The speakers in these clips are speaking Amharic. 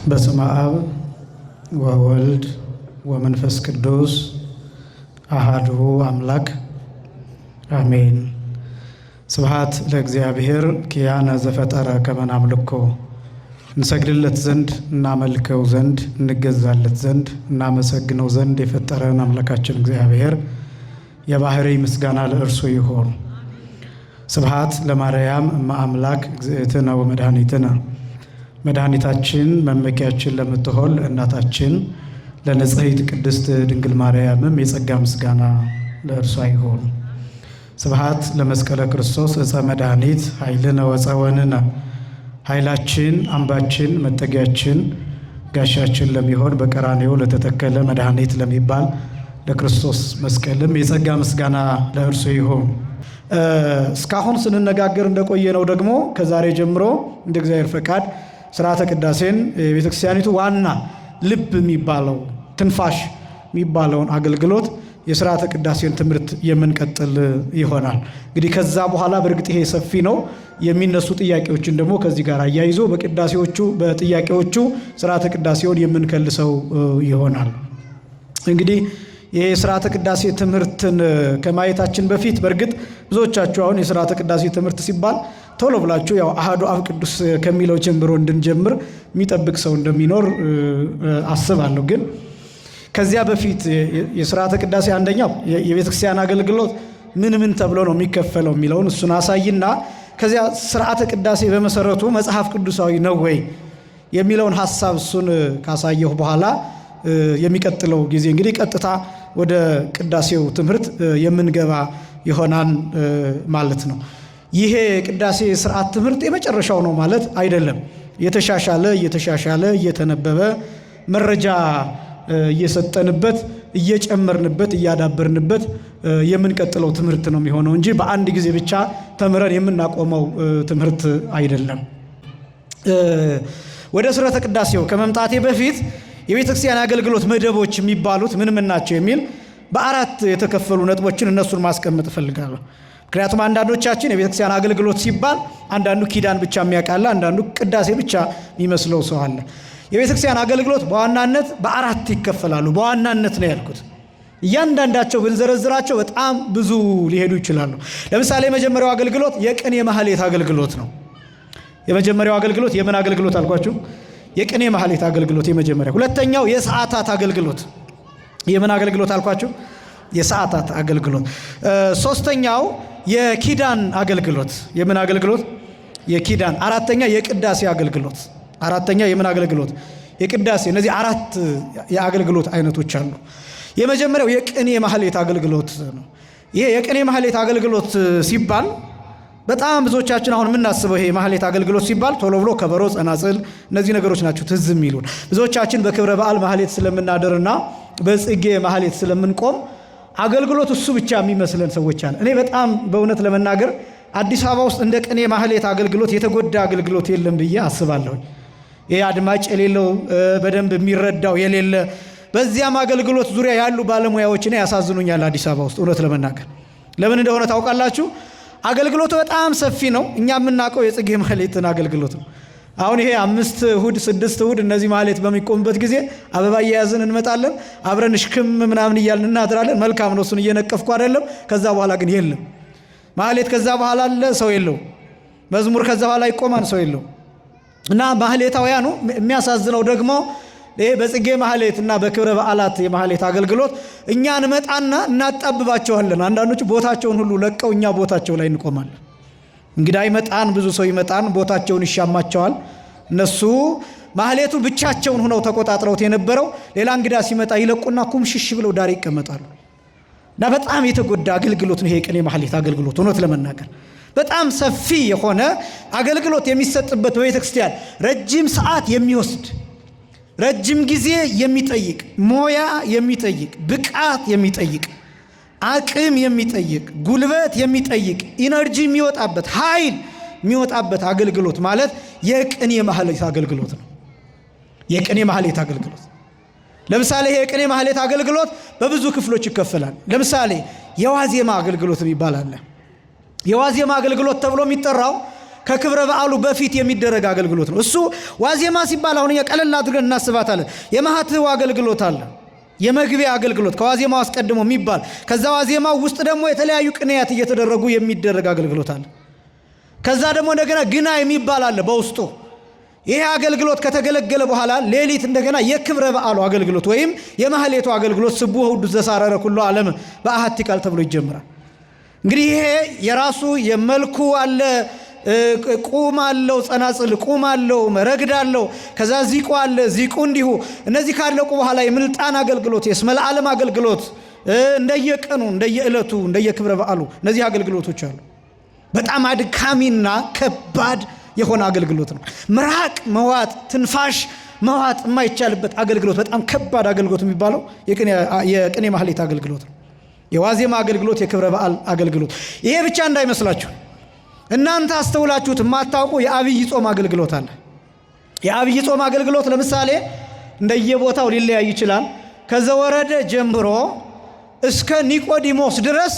በስመ አብ ወወልድ ወመንፈስ ቅዱስ አሐዱ አምላክ አሜን። ስብሐት ለእግዚአብሔር ኪያነ ዘፈጠረ ከመ ናምልኮ። እንሰግድለት ዘንድ እናመልከው ዘንድ እንገዛለት ዘንድ እናመሰግነው ዘንድ የፈጠረን አምላካችን እግዚአብሔር የባህሪ ምስጋና ለእርሱ ይሆን። ስብሐት ለማርያም እመ አምላክ እግዝእትነ ወመድኃኒትነ። መድኃኒታችን መመኪያችን ለምትሆን ለእናታችን ለንጽሕት ቅድስት ድንግል ማርያምም የጸጋ ምስጋና ለእርሷ ይሆን። ስብሐት ለመስቀለ ክርስቶስ ዕፀ መድኃኒት ኃይልነ ወፀወንነ። ኃይላችን አምባችን መጠጊያችን ጋሻችን ለሚሆን በቀራንዮ ለተተከለ መድኃኒት ለሚባል ለክርስቶስ መስቀልም የጸጋ ምስጋና ለእርሱ ይሆን። እስካሁን ስንነጋገር እንደቆየነው ደግሞ ከዛሬ ጀምሮ እንደ እግዚአብሔር ፈቃድ ስርዓተ ቅዳሴን የቤተክርስቲያኒቱ ዋና ልብ የሚባለው ትንፋሽ የሚባለውን አገልግሎት የስርዓተ ቅዳሴን ትምህርት የምንቀጥል ይሆናል። እንግዲህ ከዛ በኋላ በእርግጥ ይሄ ሰፊ ነው። የሚነሱ ጥያቄዎችን ደግሞ ከዚህ ጋር አያይዞ በጥያቄዎቹ ስርዓተ ቅዳሴውን የምንከልሰው ይሆናል። እንግዲህ የስርዓተ ቅዳሴ ትምህርትን ከማየታችን በፊት በእርግጥ ብዙዎቻችሁ አሁን የስርዓተ ቅዳሴ ትምህርት ሲባል ቶሎ ብላችሁ ያው አሐዱ አብ ቅዱስ ከሚለው ጀምሮ እንድንጀምር የሚጠብቅ ሰው እንደሚኖር አስባለሁ። ግን ከዚያ በፊት የስርዓተ ቅዳሴ አንደኛው የቤተክርስቲያን አገልግሎት ምን ተብሎ ነው የሚከፈለው የሚለውን እሱን አሳይና ከዚያ ስርዓተ ቅዳሴ በመሰረቱ መጽሐፍ ቅዱሳዊ ነው ወይ የሚለውን ሐሳብ እሱን ካሳየሁ በኋላ የሚቀጥለው ጊዜ እንግዲህ ቀጥታ ወደ ቅዳሴው ትምህርት የምንገባ ይሆናል ማለት ነው። ይሄ ቅዳሴ ስርዓት ትምህርት የመጨረሻው ነው ማለት አይደለም። እየተሻሻለ እየተነበበ መረጃ እየሰጠንበት እየጨመርንበት እያዳበርንበት የምንቀጥለው ትምህርት ነው የሚሆነው እንጂ በአንድ ጊዜ ብቻ ተምረን የምናቆመው ትምህርት አይደለም። ወደ ስርዓተ ቅዳሴው ከመምጣቴ በፊት የቤተክርስቲያን አገልግሎት መደቦች የሚባሉት ምን ናቸው የሚል በአራት የተከፈሉ ነጥቦችን እነሱን ማስቀመጥ እፈልጋለሁ። ምክንያቱም አንዳንዶቻችን የቤተክርስቲያን አገልግሎት ሲባል አንዳንዱ ኪዳን ብቻ የሚያውቃለ፣ አንዳንዱ ቅዳሴ ብቻ የሚመስለው ሰው አለ። የቤተክርስቲያን አገልግሎት በዋናነት በአራት ይከፈላሉ። በዋናነት ነው ያልኩት። እያንዳንዳቸው ብንዘረዝራቸው በጣም ብዙ ሊሄዱ ይችላሉ። ለምሳሌ የመጀመሪያው አገልግሎት የቅኔ ማህሌት አገልግሎት ነው። የመጀመሪያው አገልግሎት የምን አገልግሎት አልኳችሁ? የቅኔ ማህሌት አገልግሎት የመጀመሪያ። ሁለተኛው የሰዓታት አገልግሎት። የምን አገልግሎት አልኳችሁ? የሰዓታት አገልግሎት። ሶስተኛው የኪዳን አገልግሎት። የምን አገልግሎት? የኪዳን። አራተኛ የቅዳሴ አገልግሎት። አራተኛ የምን አገልግሎት? የቅዳሴ። እነዚህ አራት የአገልግሎት አይነቶች አሉ። የመጀመሪያው የቅኔ ማህሌት አገልግሎት ነው። ይሄ የቅኔ ማህሌት አገልግሎት ሲባል በጣም ብዙዎቻችን አሁን የምናስበው ይሄ ማህሌት አገልግሎት ሲባል ቶሎ ብሎ ከበሮ፣ ጸናጽል እነዚህ ነገሮች ናቸው ትዝ የሚሉን። ብዙዎቻችን በክብረ በዓል ማህሌት ስለምናደርና በጽጌ ማህሌት ስለምንቆም አገልግሎት እሱ ብቻ የሚመስለን ሰዎች አለ። እኔ በጣም በእውነት ለመናገር አዲስ አበባ ውስጥ እንደ ቅኔ ማህሌት አገልግሎት የተጎዳ አገልግሎት የለም ብዬ አስባለሁ። ይሄ አድማጭ የሌለው በደንብ የሚረዳው የሌለ በዚያም አገልግሎት ዙሪያ ያሉ ባለሙያዎች እኔ ያሳዝኑኛል አዲስ አበባ ውስጥ እውነት ለመናገር። ለምን እንደሆነ ታውቃላችሁ? አገልግሎቱ በጣም ሰፊ ነው። እኛ የምናውቀው የጽጌ ማህሌትን አገልግሎት ነው። አሁን ይሄ 5 እሁድ 6 እሁድ እነዚህ ማህሌት በሚቆምበት ጊዜ አበባ እየያዝን እንመጣለን፣ አብረን እሽክም ምናምን እያልን እናድራለን። መልካም ነው፣ እሱን እየነቀፍኩ አይደለም። ከዛ በኋላ ግን የለም ማህሌት። ከዛ በኋላ አለ ሰው የለው። መዝሙር ከዛ በኋላ ይቆማን ሰው የለው። እና ማህሌታውያኑ የሚያሳዝነው ደግሞ ይሄ በጽጌ ማህሌት እና በክብረ በዓላት የማህሌት አገልግሎት እኛ እንመጣና እናጣብባቸዋለን። አንዳንዶቹ ቦታቸውን ሁሉ ለቀው እኛ ቦታቸው ላይ እንቆማለን። እንግዳ ይመጣን፣ ብዙ ሰው ይመጣን፣ ቦታቸውን ይሻማቸዋል። እነሱ ማህሌቱን ብቻቸውን ሆነው ተቆጣጥረውት የነበረው ሌላ እንግዳ ሲመጣ ይለቁና ኩምሽሽ ብለው ዳር ይቀመጣሉ። እና በጣም የተጎዳ አገልግሎት ነው ይሄ ቅኔ ማህሌት አገልግሎት። እውነት ለመናገር በጣም ሰፊ የሆነ አገልግሎት የሚሰጥበት በቤተክርስቲያን ረጅም ሰዓት የሚወስድ ረጅም ጊዜ የሚጠይቅ ሞያ የሚጠይቅ ብቃት የሚጠይቅ አቅም የሚጠይቅ ጉልበት የሚጠይቅ ኢነርጂ የሚወጣበት ኃይል የሚወጣበት አገልግሎት ማለት የቅኔ ማህሌት አገልግሎት ነው። የቅኔ ማህሌት አገልግሎት ለምሳሌ ይሄ የቅኔ ማህሌት አገልግሎት በብዙ ክፍሎች ይከፈላል። ለምሳሌ የዋዜማ አገልግሎት ይባላል። የዋዜማ አገልግሎት ተብሎ የሚጠራው ከክብረ በዓሉ በፊት የሚደረግ አገልግሎት ነው። እሱ ዋዜማ ሲባል አሁን ቀለል አድርገን እናስባታለን። የማህተው አገልግሎት አለ፣ የመግቢያ አገልግሎት ከዋዜማው አስቀድሞ የሚባል፣ ከዛ ዋዜማው ውስጥ ደግሞ የተለያዩ ቅኔያት እየተደረጉ የሚደረግ አገልግሎት አለ። ከዛ ደግሞ እንደገና ግና የሚባል አለ በውስጡ። ይሄ አገልግሎት ከተገለገለ በኋላ ሌሊት እንደገና የክብረ በዓሉ አገልግሎት ወይም የማህሌቱ አገልግሎት ስቡሕ ወውዱስ ዘሳረረ ኩሎ ዓለም በአሐቲ ቃል ተብሎ ይጀምራል። እንግዲህ ይሄ የራሱ የመልኩ አለ፣ ቁም አለው፣ ጸናጽል ቁም አለው፣ መረግድ አለው፣ ከዛ ዚቁ አለ፣ ዚቁ እንዲሁ። እነዚህ ካለቁ በኋላ የምልጣን አገልግሎት፣ የስመ ለዓለም አገልግሎት እንደየቀኑ እንደየዕለቱ እንደየክብረ በዓሉ እነዚህ አገልግሎቶች አሉ። በጣም አድካሚና ከባድ የሆነ አገልግሎት ነው። ምራቅ መዋጥ፣ ትንፋሽ መዋጥ የማይቻልበት አገልግሎት፣ በጣም ከባድ አገልግሎት የሚባለው የቅኔ ማህሌት አገልግሎት ነው። የዋዜማ አገልግሎት፣ የክብረ በዓል አገልግሎት። ይሄ ብቻ እንዳይመስላችሁ እናንተ አስተውላችሁት የማታውቁ የአብይ ጾም አገልግሎት አለ። የአብይ ጾም አገልግሎት ለምሳሌ እንደየቦታው ሊለያይ ይችላል። ከዘወረደ ጀምሮ እስከ ኒቆዲሞስ ድረስ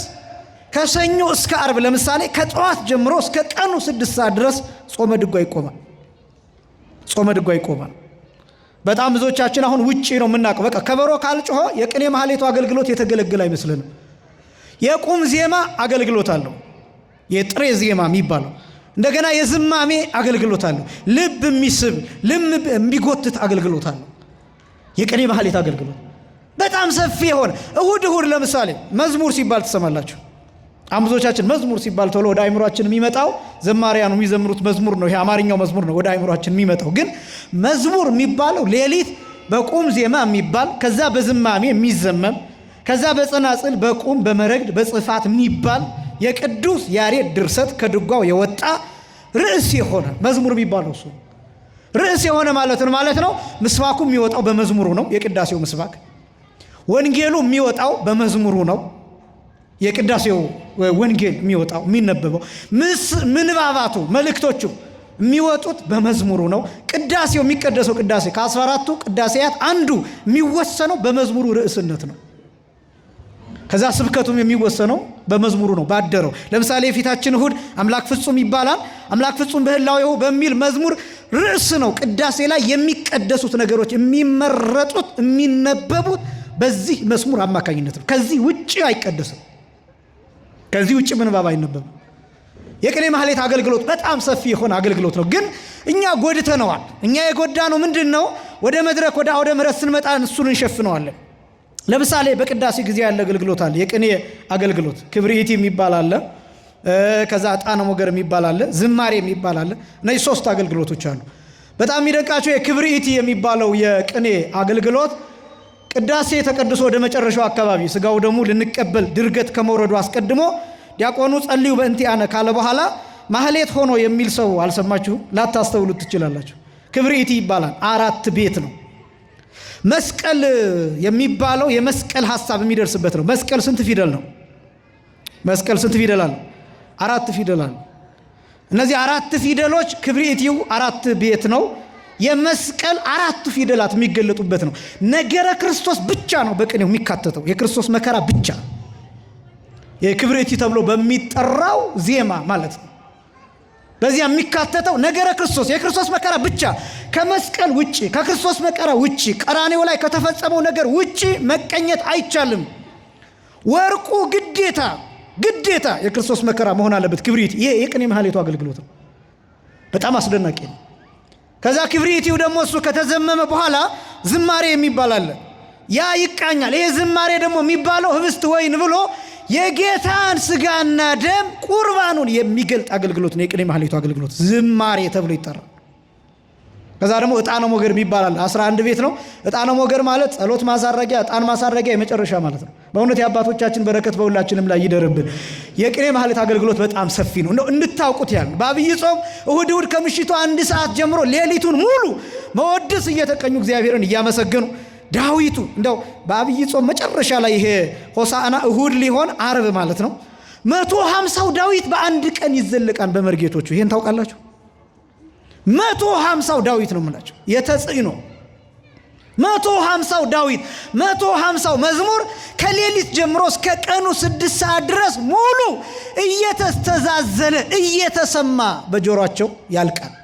ከሰኞ እስከ ዓርብ ለምሳሌ ከጠዋት ጀምሮ እስከ ቀኑ 6 ሰዓት ድረስ ጾመ ድጓ ይቆማል። ጾመ ድጓ ይቆማል። በጣም ብዙዎቻችን አሁን ውጪ ነው የምናውቀው። በቃ ከበሮ ካልጮኸ የቅኔ ማህሌቱ አገልግሎት የተገለገለ አይመስልንም። የቁም ዜማ አገልግሎት አለው፣ የጥሬ ዜማ የሚባለው። እንደገና የዝማሜ አገልግሎት አለው፣ ልብ የሚስብ ልብ የሚጎትት አገልግሎት አለው። የቅኔ ማህሌት አገልግሎት በጣም ሰፊ የሆነ እሁድ ለምሳሌ መዝሙር ሲባል ትሰማላችሁ። ብዙዎቻችን መዝሙር ሲባል ቶሎ ወደ አይምሮአችን የሚመጣው ዘማሪያኑ የሚዘምሩት መዝሙር ነው። ይሄ አማርኛው መዝሙር ነው ወደ አይምሮአችን የሚመጣው። ግን መዝሙር የሚባለው ሌሊት በቁም ዜማ የሚባል፣ ከዛ በዝማሜ የሚዘመም፣ ከዛ በጸናጽል በቁም በመረግድ በጽፋት የሚባል የቅዱስ ያሬድ ድርሰት ከድጓው የወጣ ርዕስ የሆነ መዝሙር የሚባለው እሱ ርዕስ የሆነ ማለት ነው። ምስባኩ የሚወጣው በመዝሙሩ ነው፣ የቅዳሴው ምስባክ። ወንጌሉ የሚወጣው በመዝሙሩ ነው፣ የቅዳሴው ወንጌል የሚወጣው የሚነበበው። ምንባባቱ መልእክቶቹ የሚወጡት በመዝሙሩ ነው። ቅዳሴው የሚቀደሰው ቅዳሴ ከ14ቱ ቅዳሴያት አንዱ የሚወሰነው በመዝሙሩ ርዕስነት ነው። ከዛ ስብከቱም የሚወሰነው በመዝሙሩ ነው ባደረው። ለምሳሌ የፊታችን እሁድ አምላክ ፍጹም ይባላል። አምላክ ፍጹም በህላዌሁ በሚል መዝሙር ርዕስ ነው ቅዳሴ ላይ የሚቀደሱት ነገሮች የሚመረጡት የሚነበቡት በዚህ መዝሙር አማካኝነት ነው። ከዚህ ውጪ አይቀደስም። ከዚህ ውጪ ምንባብ አይነበብም። የቅኔ ማህሌት አገልግሎት በጣም ሰፊ የሆነ አገልግሎት ነው። ግን እኛ ጎድተነዋል። እኛ የጎዳነው ምንድን ነው? ወደ መድረክ ወደ አውደ ምሕረት ስንመጣ እሱን እንሸፍነዋለን። ለምሳሌ በቅዳሴ ጊዜ ያለ አገልግሎት አለ። የቅኔ አገልግሎት ክብርኢቲ የሚባል አለ። ከዛ ዕጣነ ሞገር የሚባል አለ። ዝማሬ የሚባል አለ። እነዚህ 3 አገልግሎቶች አሉ። በጣም የሚደንቃቸው የክብርኢቲ የሚባለው የቅኔ አገልግሎት ቅዳሴ ተቀድሶ ወደ መጨረሻው አካባቢ ስጋው ደሙ ልንቀበል ድርገት ከመውረዱ አስቀድሞ ዲያቆኑ ጸልዩ በእንቲአነ ካለ በኋላ ማህሌት ሆኖ የሚል ሰው አልሰማችሁ? ላታስተውሉት ትችላላችሁ። ክብርኢቲ ይባላል። 4 ቤት ነው። መስቀል የሚባለው የመስቀል ሐሳብ የሚደርስበት ነው። መስቀል ስንት ፊደል ነው? መስቀል ስንት ፊደል አለ? 4 ፊደል አለ። እነዚህ 4 ፊደሎች ክብርኢቲው 4 ቤት ነው። የመስቀል 4 ፊደላት የሚገለጡበት ነው። ነገረ ክርስቶስ ብቻ ነው በቅኔው የሚካተተው፣ የክርስቶስ መከራ ብቻ። የክብርኢቲ ተብሎ በሚጠራው ዜማ ማለት ነው። በዚያ የሚካተተው ነገረ ክርስቶስ የክርስቶስ መከራ ብቻ። ከመስቀል ውጪ ከክርስቶስ መከራ ውጪ ቀራኔው ላይ ከተፈጸመው ነገር ውጪ መቀኘት አይቻልም። ወርቁ ግዴታ የክርስቶስ መከራ መሆን አለበት። ክብርኢቲ ይሄ የቅኔ ማህሌቱ አገልግሎት ነው። በጣም አስደናቂ ነው። ከዛ ክብርኢቲው ደግሞ እሱ ከተዘመመ በኋላ ዝማሬ የሚባል አለ። ያ ይቃኛል። ይሄ ዝማሬ ደግሞ የሚባለው ህብስት ወይን ብሎ የጌታን ስጋና ደም ቁርባኑን የሚገልጥ አገልግሎት ነው። የቅኔ ማህሌቱ አገልግሎት ዝማሬ ተብሎ ይጠራል። ከዛ ደግሞ ዕጣነ ሞገር ይባላል። 11 ቤት ነው። ዕጣነ ሞገር ማለት ጸሎት ማሳረጊያ፣ ዕጣን ማሳረጊያ የመጨረሻ ማለት ነው። በእውነት የአባቶቻችን በረከት በሁላችንም ላይ ይደርብን። የቅኔ ማህሌት አገልግሎት በጣም ሰፊ ነው። እንድታውቁት ያህል በአብይ ጾም እሁድ ከምሽቱ 1 ሰዓት ጀምሮ ሌሊቱን ሙሉ መወድስ እየተቀኙ እግዚአብሔርን እያመሰገኑ ዳዊቱ እንደው በአብይ ጾም መጨረሻ ላይ ይሄ ሆሳዕና እሁድ ሊሆን ዓርብ ማለት ነው 150 ዳዊት በአንድ ቀን ይዘለቃል በመርጌቶቹ። ይሄን ታውቃላችሁ? 150 ዳዊት ነው የምላቸው። የተጽዕኖ 150 ዳዊት 150 መዝሙር ከሌሊት ጀምሮ እስከ ቀኑ 6 ሰዓት ድረስ ሙሉ እየተስተዛዘለ እየተሰማ በጆሮአቸው ያልቃል።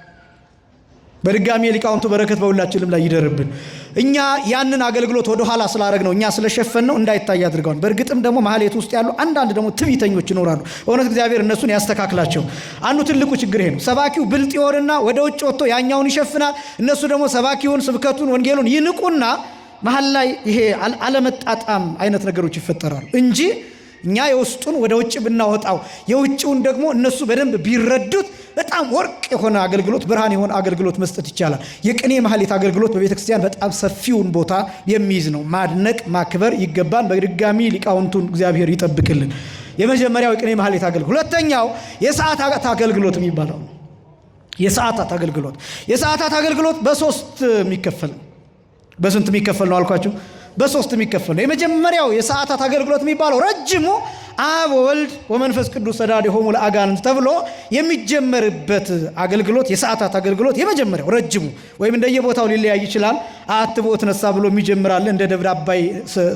በድጋሚ ሊቃውንቱ በረከት በሁላችንም ላይ ይደርብን። እኛ ያንን አገልግሎት ወደ ኋላ ስላደረግነው እኛ ስለሸፈነው እንዳይታይ አድርገዋል። በእርግጥም ደግሞ ማህሌት ውስጥ ያሉ አንዳንድ ደግሞ ትዕቢተኞች ይኖራሉ። እውነት እግዚአብሔር እነሱን ያስተካክላቸው። አንዱ ትልቁ ችግር ይሄ ነው። ሰባኪው ብልጥ ይሆንና ወደ ውጭ ወጥቶ ያኛውን ይሸፍናል። እነሱ ደግሞ ሰባኪውን፣ ስብከቱን፣ ወንጌሉን ይንቁና መሀል ላይ ይሄ አለመጣጣም አይነት ነገሮች ይፈጠራሉ እንጂ እኛ የውስጡን ወደ ውጭ ብናወጣው የውጭውን ደግሞ እነሱ በደንብ ቢረዱት በጣም ወርቅ የሆነ አገልግሎት፣ ብርሃን የሆነ አገልግሎት መስጠት ይቻላል። የቅኔ ማህሌት አገልግሎት በቤተክርስቲያን በጣም ሰፊውን ቦታ የሚይዝ ነው። ማድነቅ ማክበር ይገባን። በድጋሚ ሊቃውንቱን እግዚአብሔር ይጠብቅልን። የመጀመሪያው የቅኔ ማህሌት አገልግሎት። ሁለተኛው የሰዓታት አገልግሎት የሚባለው ነው። የሰዓታት አገልግሎት በሶስት የሚከፈል ነው። በስንት የሚከፈል ነው አልኳችሁ? በሶስት የሚከፈል ነው። የመጀመሪያው የሰዓታት አገልግሎት የሚባለው ረጅሙ አብ ወልድ ወመንፈስ ቅዱስ ተዳዴሆሙ ለአጋንንት ተብሎ የሚጀመርበት አገልግሎት የሰዓታት አገልግሎት የመጀመሪያው ረጅሙ፣ ወይም እንደየቦታው ሊለያይ ይችላል። አትቦ ተነሳ ብሎ የሚጀምራል እንደ ደብረ አባይ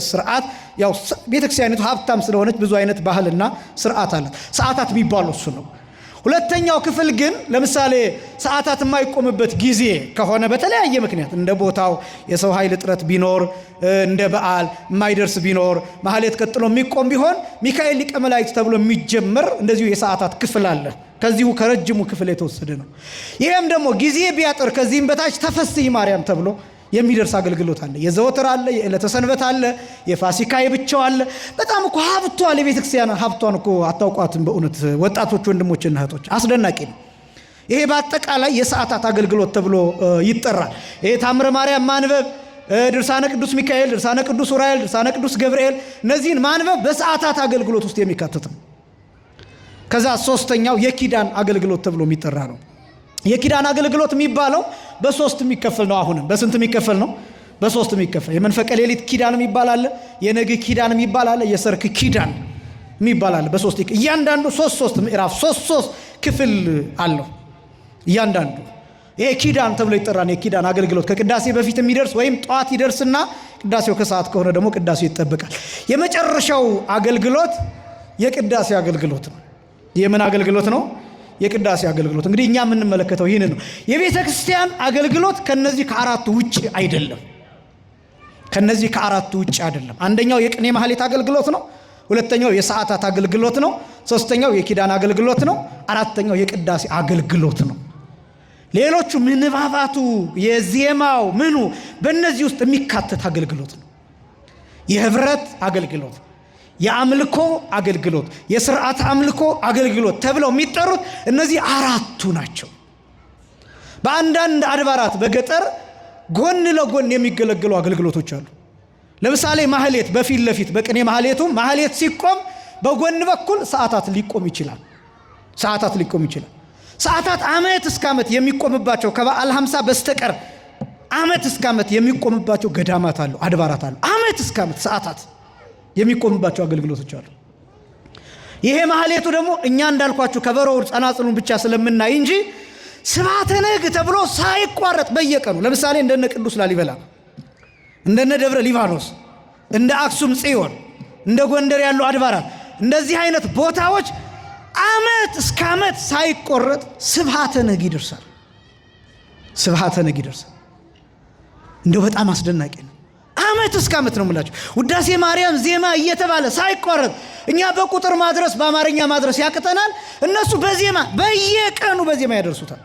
ስርዓት። ያው ቤተክርስቲያኒቱ ሀብታም ስለሆነች ብዙ አይነት ባህልና ስርዓት አላት። ሰዓታት የሚባለው እሱ ነው። ሁለተኛው ክፍል ግን ለምሳሌ ሰዓታት የማይቆምበት ጊዜ ከሆነ በተለያየ ምክንያት እንደ ቦታው የሰው ኃይል እጥረት ቢኖር፣ እንደ በዓል የማይደርስ ቢኖር፣ ማህሌት ቀጥሎ የሚቆም ቢሆን ሚካኤል ሊቀ መላእክት ተብሎ የሚጀመር እንደዚሁ የሰዓታት ክፍል አለ። ከዚሁ ከረጅሙ ክፍል የተወሰደ ነው። ይሄም ደግሞ ጊዜ ቢያጥር ከዚህም በታች ተፈሥሒ ማርያም ተብሎ የሚደርስ አገልግሎት አለ። የዘወትር አለ፣ የዕለተ ሰንበት አለ፣ የፋሲካ የብቻው አለ። በጣም እኮ ሀብቷል። የቤተክርስቲያን ሀብቷን እኮ አታውቋትም። በእውነት ወጣቶች ወንድሞችና እህቶች አስደናቂ ነው። ይሄ በአጠቃላይ የሰዓታት አገልግሎት ተብሎ ይጠራል። ይሄ ታምረ ማርያም ማንበብ፣ ድርሳነ ቅዱስ ሚካኤል፣ ድርሳነ ቅዱስ ዑራኤል፣ ድርሳነ ቅዱስ ገብርኤል እነዚህን ማንበብ በሰዓታት አገልግሎት ውስጥ የሚካተት ነው። ከዛ ሶስተኛው የኪዳን አገልግሎት ተብሎ የሚጠራ ነው። የኪዳን አገልግሎት የሚባለው በሶስት የሚከፈል ነው። አሁንም በስንት የሚከፈል ነው? በሶስት የሚከፈል። የመንፈቀ ሌሊት ኪዳን የሚባል አለ፣ የነግ ኪዳን የሚባል አለ፣ የሰርክ ኪዳን የሚባል አለ። በሶስት እያንዳንዱ ሶስት ምዕራፍ ሶስት ክፍል አለው እያንዳንዱ። ይሄ ኪዳን ተብሎ ይጠራል። የኪዳን አገልግሎት ከቅዳሴ በፊት የሚደርስ ወይም ጠዋት ይደርስና ቅዳሴው ከሰዓት ከሆነ ደግሞ ቅዳሴው ይጠበቃል። የመጨረሻው አገልግሎት የቅዳሴ አገልግሎት ነው። የምን አገልግሎት ነው? የቅዳሴ አገልግሎት። እንግዲህ እኛ የምንመለከተው ይህን ነው። የቤተ ክርስቲያን አገልግሎት ከነዚህ ከአራቱ ውጭ አይደለም። ከነዚህ ከአራቱ ውጭ አይደለም። አንደኛው የቅኔ ማህሌት አገልግሎት ነው። ሁለተኛው የሰዓታት አገልግሎት ነው። ሶስተኛው የኪዳን አገልግሎት ነው። አራተኛው የቅዳሴ አገልግሎት ነው። ሌሎቹ ምንባባቱ፣ የዜማው ምኑ በእነዚህ ውስጥ የሚካተት አገልግሎት ነው። የህብረት አገልግሎት፣ የአምልኮ አገልግሎት፣ የስርዓት አምልኮ አገልግሎት ተብለው የሚጠሩት እነዚህ አራቱ ናቸው። በአንዳንድ አድባራት በገጠር ጎን ለጎን የሚገለገሉ አገልግሎቶች አሉ። ለምሳሌ ማህሌት በፊት ለፊት በቅኔ ማህሌቱ ማህሌት ሲቆም በጎን በኩል ሰዓታት ሊቆም ይችላል። ሰዓታት ዓመት እስከ ዓመት የሚቆምባቸው ከበዓል 50 በስተቀር ዓመት እስከ ዓመት የሚቆምባቸው ገዳማት አሉ፣ አድባራት አሉ። ዓመት እስከ ዓመት ሰዓታት የሚቆምባቸው አገልግሎቶች አሉ። ይሄ ማህሌቱ ደግሞ እኛ እንዳልኳችሁ ከበሮው ጸናጽሉን ብቻ ስለምናይ እንጂ ስብሐተ ነግ ተብሎ ሳይቋረጥ በየቀኑ ለምሳሌ እንደነ ቅዱስ ላሊበላ፣ እንደነ ደብረ ሊባኖስ፣ እንደ አክሱም ጽዮን፣ እንደ ጎንደር ያሉ አድባራት እንደዚህ አይነት ቦታዎች ዓመት እስከ ዓመት ሳይቆረጥ ስብሐተ ነግ ይደርሳል። እንደው በጣም አስደናቂ ነው። ዓመት እስከ ዓመት ነው የምላችሁ። ውዳሴ ማርያም ዜማ እየተባለ ሳይቋረጥ እኛ በቁጥር ማድረስ በአማርኛ ማድረስ ያቅተናል። እነሱ በዜማ በየቀኑ በዜማ ያደርሱታል።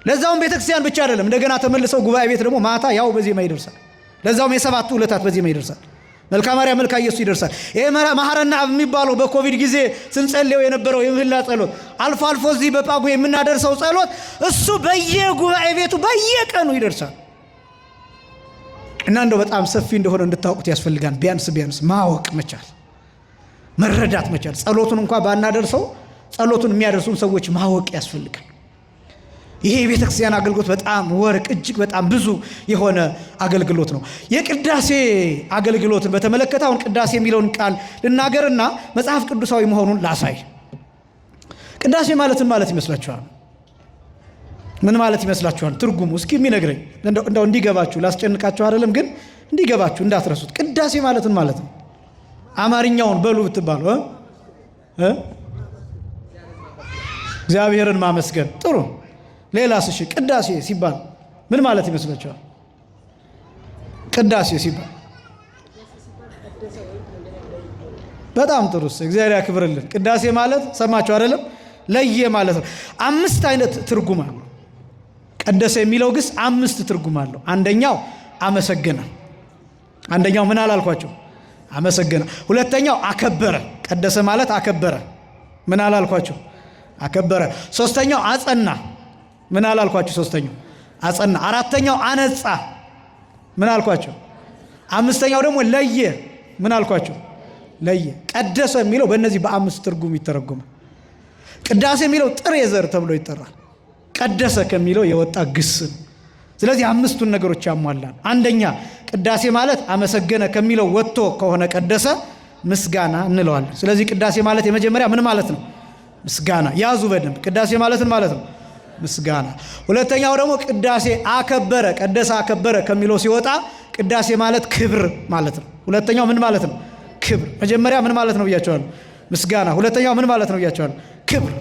ለዛውም ቤተክርስቲያን ብቻ አይደለም፣ እንደገና ተመልሰው ጉባኤ ቤት ደግሞ ማታ ያው በዜማ ይደርሳል። ለዛውም የሰባቱ ዕለታት በዜማ ይደርሳል። መልካ ማርያም መልካ ኢየሱስ ይደርሳል። ይሄ መሐረና አብ የሚባለው በኮቪድ ጊዜ ስንጸልየው የነበረው የምህላ ጸሎት፣ አልፎ አልፎ እዚህ በጳጉሜ የምናደርሰው ጸሎት እሱ በየጉባኤ ቤቱ በየቀኑ ይደርሳል። እና እንደው በጣም ሰፊ እንደሆነ እንድታውቁት ያስፈልጋል። ቢያንስ ማወቅ መቻል፣ መረዳት መቻል። ጸሎቱን እንኳን ባናደርሰው ጸሎቱን የሚያደርሱን ሰዎች ማወቅ ያስፈልጋል። ይሄ የቤተክርስቲያን አገልግሎት በጣም ወርቅ እጅግ በጣም ብዙ የሆነ አገልግሎት ነው። የቅዳሴ አገልግሎትን በተመለከተ አሁን ቅዳሴ የሚለውን ቃል ልናገርና መጽሐፍ ቅዱሳዊ መሆኑን ላሳይ። ቅዳሴ ማለት ይመስላችኋል? ምን ማለት ይመስላችኋል? ትርጉሙ እስኪ የሚነግረኝ እንደው እንዲገባችሁ ላስጨንቃችሁ አይደለም፣ ግን እንዲገባችሁ እንዳትረሱት። ቅዳሴ ማለት ምን ማለት ነው? አማርኛውን በሉ ብትባሉ እግዚአብሔርን ማመስገን። ጥሩ። ሌላስ? እሺ ቅዳሴ ሲባል ምን ማለት ይመስላችኋል? ቅዳሴ ሲባል በጣም ጥሩ። እግዚአብሔር ያክብርልን። ቅዳሴ ማለት ሰማችሁ አይደለም? ለየ ማለት ነው። 5 አይነት ትርጉም አለው። ቀደሰ የሚለው ግስ 5 ትርጉም አለው። አንደኛው አመሰገነ። አንደኛው ምን አላልኳቸው? አመሰገነ። ሁለተኛው አከበረ። ቀደሰ ማለት አከበረ። ምን አላልኳቸው? አከበረ። ሶስተኛው አጸና። ምን አላልኳቸው? ሶስተኛው አጸና። አራተኛው አነጻ። ምን አልኳቸው? አምስተኛው ደግሞ ለየ። ምን አልኳቸው? ለየ። ቀደሰ የሚለው በእነዚህ በ5 ትርጉም ይተረጎማል። ቅዳሴ የሚለው ጥሬ ዘር ተብሎ ይጠራል። ቀደሰ ከሚለው የወጣ ግስ ነው። ስለዚህ 5ቱን ነገሮች ያሟላል። አንደኛ ቅዳሴ ማለት አመሰገነ ከሚለው ወጥቶ ከሆነ ቀደሰ ምስጋና እንለዋለን። ስለዚህ ቅዳሴ ማለት የመጀመሪያ ምን ማለት ነው? ምስጋና። ያዙ በደንብ። ቅዳሴ ማለት ምን ማለት ነው? ምስጋና። ሁለተኛው ደግሞ ቅዳሴ አከበረ፣ ቀደሰ አከበረ ከሚለው ሲወጣ ቅዳሴ ማለት ክብር ማለት ነው። ሁለተኛው ምን ማለት ነው? ክብር። መጀመሪያ ምን ማለት ነው ብያቸዋለሁ? ምስጋና። ሁለተኛው ምን ማለት ነው ብያቸዋለሁ? ክብር።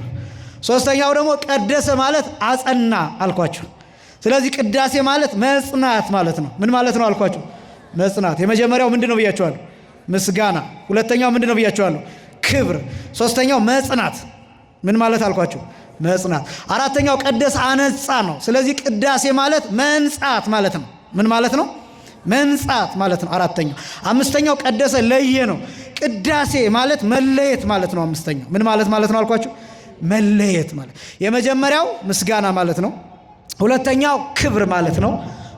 ሶስተኛው ደግሞ ቀደሰ ማለት አጸና አልኳቸው። ስለዚህ ቅዳሴ ማለት መጽናት ማለት ነው። ምን ማለት ነው አልኳቸው? መጽናት። የመጀመሪያው ምንድን ነው ብያቸዋለሁ? ምስጋና። ሁለተኛው ምንድን ነው ብያቸዋለሁ? ክብር። ሶስተኛው መጽናት። ምን ማለት አልኳቸው? መጽናት። አራተኛው ቀደሰ አነጻ ነው። ስለዚህ ቅዳሴ ማለት መንጻት ማለት ነው። ምን ማለት ነው? መንጻት ማለት ነው። አራተኛው። አምስተኛው ቀደሰ ለየ ነው። ቅዳሴ ማለት መለየት ማለት ነው። አምስተኛው ምን ማለት ነው አልኳችሁ? መለየት ማለት። የመጀመሪያው ምስጋና ማለት ነው። ሁለተኛው ክብር ማለት ነው።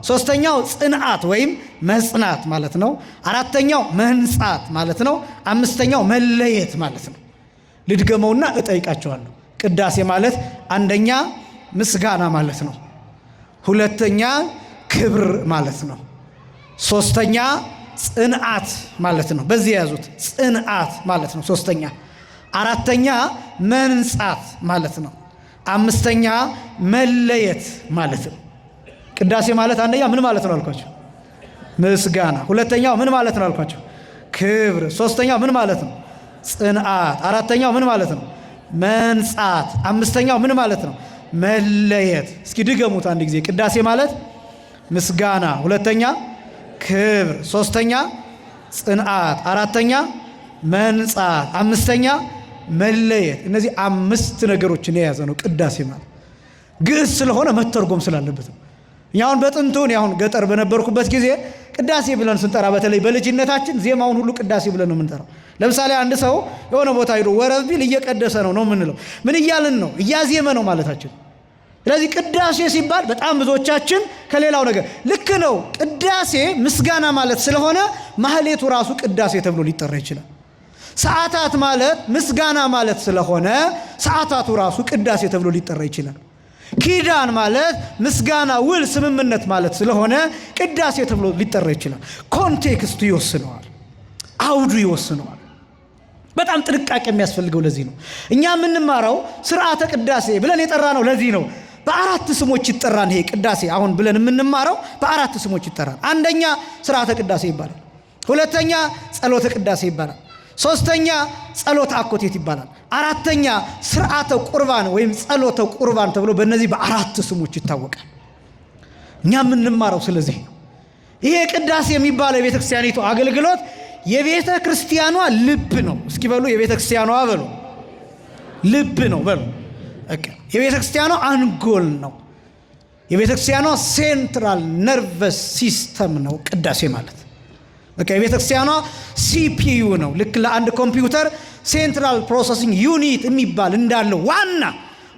ሶስተኛው ጽንዓት ወይም መጽናት ማለት ነው። አራተኛው መንጻት ማለት ነው። አምስተኛው መለየት ማለት ነው። ልድገመውና እጠይቃቸዋለሁ። ቅዳሴ ማለት አንደኛ ምስጋና ማለት ነው። ሁለተኛ ክብር ማለት ነው። ሶስተኛ ጽንዓት ማለት ነው። በዚህ የያዙት ጽንዓት ማለት ነው ሶስተኛ። አራተኛ መንጻት ማለት ነው። አምስተኛ መለየት ማለት ነው። ቅዳሴ ማለት አንደኛ ምን ማለት ነው አልኳቸው? ምስጋና። ሁለተኛው ምን ማለት ነው አልኳቸው? ክብር። ሶስተኛው ምን ማለት ነው? ጽንዓት። አራተኛው ምን ማለት ነው? መንጻት። አምስተኛው ምን ማለት ነው? መለየት። እስኪ ድገሙት አንድ ጊዜ። ቅዳሴ ማለት ምስጋና፣ ሁለተኛ ክብር፣ ሶስተኛ ጽንዓት፣ አራተኛ መንጻት፣ አምስተኛ መለየት። እነዚህ 5 ነገሮችን የያዘ ነው ቅዳሴ ማለት። ግዕዝ ስለሆነ መተርጎም ስላለበት ነው። እኛውን በጥንቱን ያሁን ገጠር በነበርኩበት ጊዜ ቅዳሴ ብለን ስንጠራ በተለይ በልጅነታችን ዜማውን ሁሉ ቅዳሴ ብለን ነው የምንጠራው። ለምሳሌ አንድ ሰው የሆነ ቦታ ሄዶ ወረብ ቢል እየቀደሰ ነው የምንለው። ምን እያልን ነው? እያዜመ ነው ማለታችን። ስለዚህ ቅዳሴ ሲባል በጣም ብዙዎቻችን ከሌላው ነገር ልክ ነው። ቅዳሴ ምስጋና ማለት ስለሆነ ማህሌቱ ራሱ ቅዳሴ ተብሎ ሊጠራ ይችላል። ሰዓታት ማለት ምስጋና ማለት ስለሆነ ሰዓታቱ ራሱ ቅዳሴ ተብሎ ሊጠራ ይችላል። ኪዳን ማለት ምስጋና፣ ውል፣ ስምምነት ማለት ስለሆነ ቅዳሴ ተብሎ ሊጠራ ይችላል። ኮንቴክስቱ ይወስነዋል፣ አውዱ ይወስነዋል። በጣም ጥንቃቄ የሚያስፈልገው ለዚህ ነው። እኛ የምንማረው ስርዓተ ቅዳሴ ብለን የጠራ ነው። ለዚህ ነው በ4 ስሞች ይጠራል። ይሄ ቅዳሴ አሁን ብለን የምንማረው በ4 ስሞች ይጠራል። አንደኛ ስርዓተ ቅዳሴ ይባላል። ሁለተኛ ጸሎተ ቅዳሴ ይባላል። ሶስተኛ ጸሎተ አኮቴት ይባላል። አራተኛ ስርዓተ ቁርባን ወይም ጸሎተ ቁርባን ተብሎ በእነዚህ በ4 ስሞች ይታወቃል። እኛ የምንማረው ስለዚህ ነው። ይሄ ቅዳሴ የሚባለው የቤተ ክርስቲያኒቱ አገልግሎት የቤተ ክርስቲያኗ ልብ ነው። እስኪ በሉ የቤተ ክርስቲያኗ በሉ ልብ ነው በሉ። የቤተ ክርስቲያኗ አንጎል ነው። የቤተ ክርስቲያኗ ሴንትራል ነርቨስ ሲስተም ነው ቅዳሴ ማለት። የቤተ ክርስቲያኗ ሲፒዩ ነው። ልክ ለአንድ ኮምፒውተር ሴንትራል ፕሮሰሲንግ ዩኒት የሚባል እንዳለው ዋና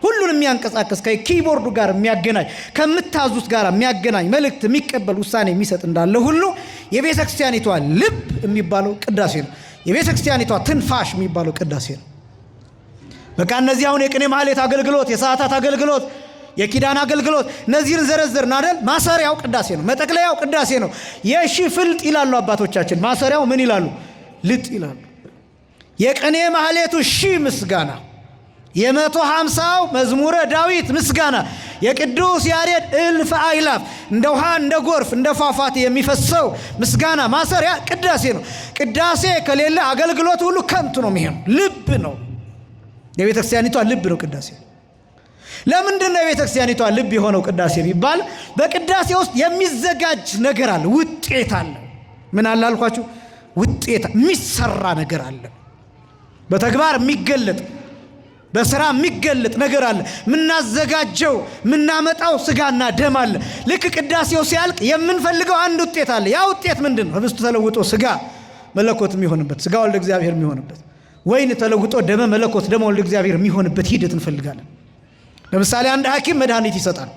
ሁሉን የሚያንቀሳቀስ ከኪቦርዱ ጋር የሚያገናኝ ከምታዙት ጋር የሚያገናኝ መልእክት የሚቀበል ውሳኔ የሚሰጥ እንዳለ ሁሉ የቤተ ክርስቲያኒቷ ልብ የሚባለው ቅዳሴ ነው። የቤተ ክርስቲያኒቷ ትንፋሽ የሚባለው ቅዳሴ ነው። በቃ እነዚህ አሁን የቅኔ ማህሌት አገልግሎት፣ የሰዓታት አገልግሎት፣ የኪዳን አገልግሎት እነዚህን ዘረዘርን አይደል? ማሰሪያው ቅዳሴ ነው። መጠቅለያው ቅዳሴ ነው። የሺ ፍልጥ ይላሉ አባቶቻችን። ማሰሪያው ምን ይላሉ? ልጥ ይላሉ። የቅኔ ማህሌቱ ሺ ምስጋና፣ የ150ው መዝሙረ ዳዊት ምስጋና፣ የቅዱስ ያሬድ እልፍ አእላፍ እንደ ውሃ እንደ ጎርፍ እንደ ፏፏቴ የሚፈሰው ምስጋና ማሰሪያ ቅዳሴ ነው። ቅዳሴ ከሌለ አገልግሎት ሁሉ ከንቱ ነው የሚሆነው። ልብ ነው የቤተ ክርስቲያኒቷ ልብ ነው ቅዳሴ። ለምንድን ነው የቤተ ክርስቲያኒቷ ልብ የሆነው ቅዳሴ ቢባል በቅዳሴ ውስጥ የሚዘጋጅ ነገር አለ፣ ውጤት አለ። ምን አለ አልኳችሁ? ውጤት፣ የሚሰራ ነገር አለ። በተግባር የሚገለጥ በስራ የሚገለጥ ነገር አለ። ምናዘጋጀው ምናመጣው ስጋና ደም አለ። ልክ ቅዳሴው ሲያልቅ የምንፈልገው አንድ ውጤት አለ። ያ ውጤት ምንድን ነው? ህብስቱ ተለውጦ ስጋ መለኮት የሚሆንበት፣ ስጋ ወልደ እግዚአብሔር የሚሆንበት፣ ወይን ተለውጦ ደመ መለኮት ደመ ወልደ እግዚአብሔር የሚሆንበት ሂደት እንፈልጋለን። ለምሳሌ አንድ ሐኪም መድኃኒት ይሰጣል።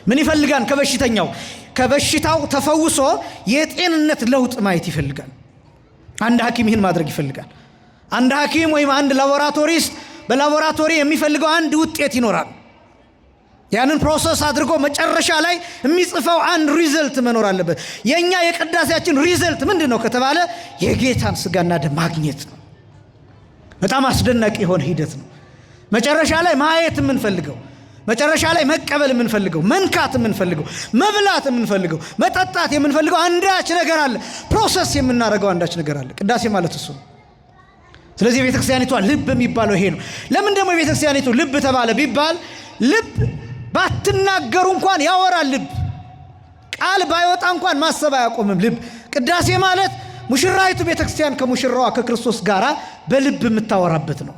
ምን ይፈልጋል? ከበሽታው ተፈውሶ የጤንነት ለውጥ ማየት ይፈልጋል። አንድ ሐኪም ይህን ማድረግ ይፈልጋል። አንድ ሐኪም ወይም አንድ ላቦራቶሪስት በላቦራቶሪ የሚፈልገው አንድ ውጤት ይኖራል። ያንን ፕሮሰስ አድርጎ መጨረሻ ላይ የሚጽፈው አንድ ሪዘልት መኖር አለበት። የኛ የቅዳሴያችን ሪዘልት ምንድን ነው ከተባለ የጌታን ስጋና ደም ማግኘት ነው። በጣም አስደናቂ የሆነ ሂደት ነው። መጨረሻ ላይ ማየት የምንፈልገው፣ መጨረሻ ላይ መቀበል የምንፈልገው፣ መንካት የምንፈልገው፣ መብላት የምንፈልገው፣ መጠጣት የምንፈልገው አንዳች ነገር አለ። ፕሮሰስ የምናደርገው አንዳች ነገር አለ። ቅዳሴ ማለት እሱ ነው። ስለዚህ የቤተክርስቲያኒቷ ልብ የሚባለው ይሄ ነው። ለምን ደግሞ የቤተክርስቲያኒቱ ልብ ተባለ ቢባል ልብ ባትናገሩ እንኳን ያወራል። ልብ ቃል ባይወጣ እንኳን ማሰብ አያቆምም። ልብ ቅዳሴ ማለት ሙሽራይቱ ቤተክርስቲያን ከሙሽራዋ ከክርስቶስ ጋር በልብ የምታወራበት ነው።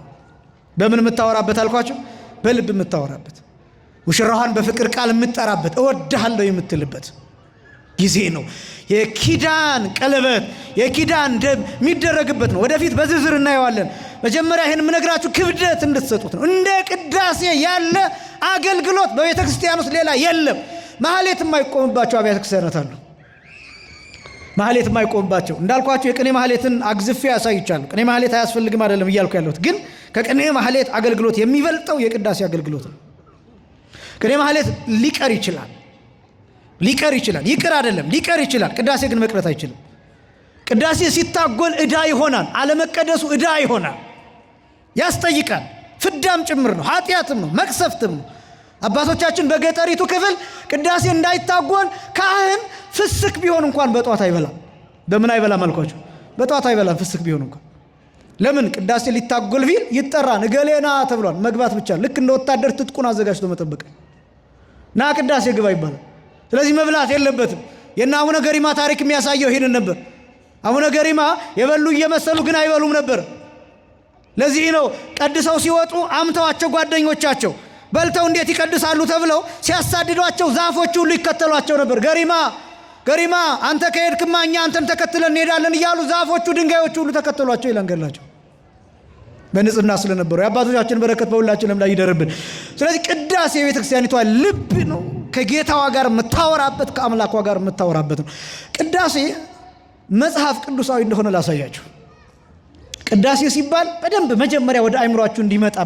በምን የምታወራበት አልኳቸው? በልብ የምታወራበት፣ ሙሽራዋን በፍቅር ቃል የምትጠራበት፣ እወድሃለሁ የምትልበት ጊዜ ነው። የኪዳን ቀለበት የኪዳን ደም የሚደረግበት ነው። ወደፊት በዝርዝር እናየዋለን። መጀመሪያ ይህን የምነግራችሁ ክብደት እንድትሰጡት ነው። እንደ ቅዳሴ ያለ አገልግሎት በቤተ ክርስቲያን ውስጥ ሌላ የለም። ማህሌት የማይቆምባቸው አብያተ ክርስቲያናት አሉ። ማህሌት የማይቆምባቸው እንዳልኳቸው የቅኔ ማህሌትን አግዝፌ ያሳይቻለሁ። ቅኔ ማህሌት አያስፈልግም አይደለም እያልኩ ያለሁት፣ ግን ከቅኔ ማህሌት አገልግሎት የሚበልጠው የቅዳሴ አገልግሎት ነው። ቅኔ ማህሌት ሊቀር ይችላል፣ ይቅር አይደለም ሊቀር ይችላል። ቅዳሴ ግን መቅረት አይችልም። ቅዳሴ ሲታጎል ዕዳ ይሆናል። አለመቀደሱ ዕዳ ይሆናል፣ ያስጠይቃል። ፍዳም ጭምር ነው፣ ኃጢአትም ነው፣ መቅሰፍትም ነው። አባቶቻችን በገጠሪቱ ክፍል ቅዳሴ እንዳይታጎል ካህን ፍስክ ቢሆን እንኳን በጧት አይበላም። በምን አይበላም አልኳቸው? በጧት አይበላም ፍስክ ቢሆን እንኳን። ለምን? ቅዳሴ ሊታጎል ቢል ይጠራን፣ እገሌና ተብሏል። መግባት ብቻ፣ ልክ እንደ ወታደር ትጥቁን አዘጋጅቶ መጠበቅ። ና ቅዳሴ ግባ ይባላል። ስለዚህ መብላት የለበትም። የና አቡነ ገሪማ ታሪክ የሚያሳየው ይሄንን ነበር። አቡነ ገሪማ የበሉ እየመሰሉ ግን አይበሉም ነበር። ለዚህ ነው ቀድሰው ሲወጡ አምተዋቸው ጓደኞቻቸው በልተው እንዴት ይቀድሳሉ ተብለው ሲያሳድዷቸው ዛፎች ሁሉ ይከተሏቸው ነበር። ገሪማ አንተ ከሄድክማ እኛ አንተን ተከትለን እንሄዳለን እያሉ ዛፎቹ ድንጋዮቹ ሁሉ ተከተሏቸው ይላል ገድላቸው። በንጽህና ስለነበሩ የአባቶቻችን በረከት በሁላችንም ላይ ይደርብን። ስለዚህ ቅዳሴ የቤተክርስቲያኒቷ ልብ ነው። ከጌታዋ ጋር የምታወራበት፣ ከአምላኳ ጋር የምታወራበት ነው። ቅዳሴ መጽሐፍ ቅዱሳዊ እንደሆነ ላሳያችሁ። ቅዳሴ ሲባል በደንብ መጀመሪያ ወደ አይምሯችሁ እንዲመጣ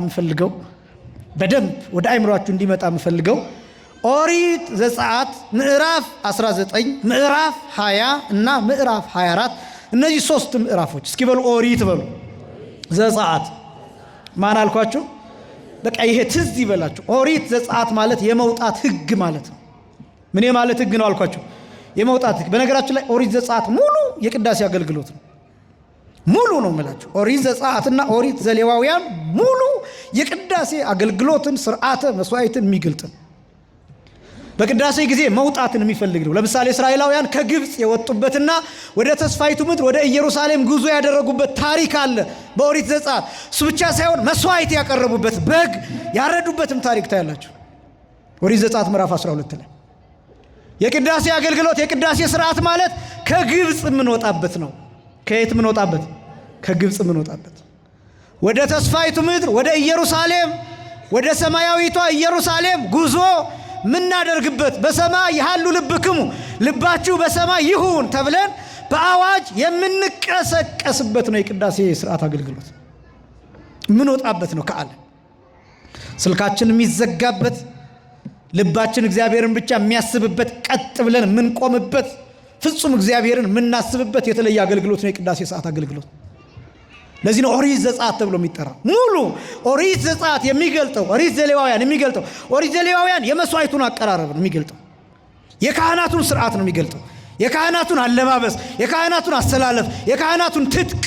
የምፈልገው ኦሪት ዘጸአት ምዕራፍ 19 ምዕራፍ 20 እና ምዕራፍ 24 እነዚህ ሶስት ምዕራፎች እስኪ በሉ ኦሪት በሉ፣ ዘጸአት ማን አልኳችሁ? በቃ ይሄ ትዝ ይበላችሁ። ኦሪት ዘጸአት ማለት የመውጣት ህግ ማለት ነው። ምን ማለት ህግ ነው አልኳችሁ? የመውጣት ህግ። በነገራችን ላይ ኦሪት ዘጸአት ሙሉ የቅዳሴ አገልግሎት ነው። ሙሉ ነው የምላችሁ። ኦሪት ዘጸአትና ኦሪት ዘሌዋውያን ሙሉ የቅዳሴ አገልግሎትን፣ ስርዓተ መስዋዕትን የሚገልጥ ነው። በቅዳሴ ጊዜ መውጣትን የሚፈልግ ነው። ለምሳሌ እስራኤላውያን ከግብፅ የወጡበትና ወደ ተስፋይቱ ምድር ወደ ኢየሩሳሌም ጉዞ ያደረጉበት ታሪክ አለ በኦሪት ዘጸአት። እሱ ብቻ ሳይሆን መስዋዕት ያቀረቡበት፣ በግ ያረዱበትም ታሪክ ታያላችሁ ኦሪት ዘጸአት ምዕራፍ 12 ላይ። የቅዳሴ አገልግሎት የቅዳሴ ስርዓት ማለት ከግብፅ የምንወጣበት ነው። ከየት የምንወጣበት? ከግብፅ የምንወጣበት፣ ወደ ተስፋይቱ ምድር ወደ ኢየሩሳሌም፣ ወደ ሰማያዊቷ ኢየሩሳሌም ጉዞ ምናደርግበት፣ በሰማይ ያሉ ልብክሙ ልባችሁ በሰማይ ይሁን ተብለን በአዋጅ የምንቀሰቀስበት ነው የቅዳሴ ስርዓት አገልግሎት። ምንወጣበት ነው ከዓለም ስልካችን የሚዘጋበት፣ ልባችን እግዚአብሔርን ብቻ የሚያስብበት፣ ቀጥ ብለን የምንቆምበት፣ ፍጹም እግዚአብሔርን የምናስብበት የተለየ አገልግሎት ነው የቅዳሴ ሰዓት አገልግሎት። ለዚህ ነው ኦሪት ዘጸአት ተብሎ የሚጠራው። ሙሉ ኦሪት ዘጸአት የሚገልጠው ኦሪት ዘሌዋውያን የሚገልጠው ኦሪት ዘሌዋውያን የመስዋዕቱን አቀራረብ ነው የሚገልጠው። የካህናቱን ስርዓት ነው የሚገልጠው። የካህናቱን አለባበስ፣ የካህናቱን አስተላለፍ፣ የካህናቱን ትጥቅ፣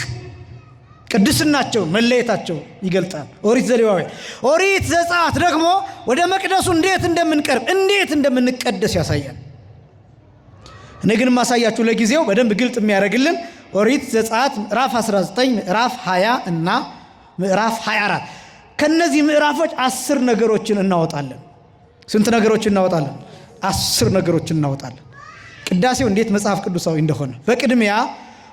ቅድስናቸውን፣ መለየታቸውን ይገልጣል ኦሪት ዘሌዋውያን። ኦሪት ዘጸአት ደግሞ ወደ መቅደሱ እንዴት እንደምንቀርብ እንዴት እንደምንቀደስ ያሳያል። እኔ ግን ማሳያችሁ ለጊዜው በደንብ ግልጥ የሚያደርግልን ኦሪት ዘጸአት ምዕራፍ 19 ምዕራፍ 20 እና ምዕራፍ 24 ከነዚህ ምዕራፎች 10 ነገሮችን እናወጣለን። ስንት ነገሮችን እናወጣለን? 10 ነገሮችን እናወጣለን። ቅዳሴው እንዴት መጽሐፍ ቅዱሳዊ እንደሆነ በቅድሚያ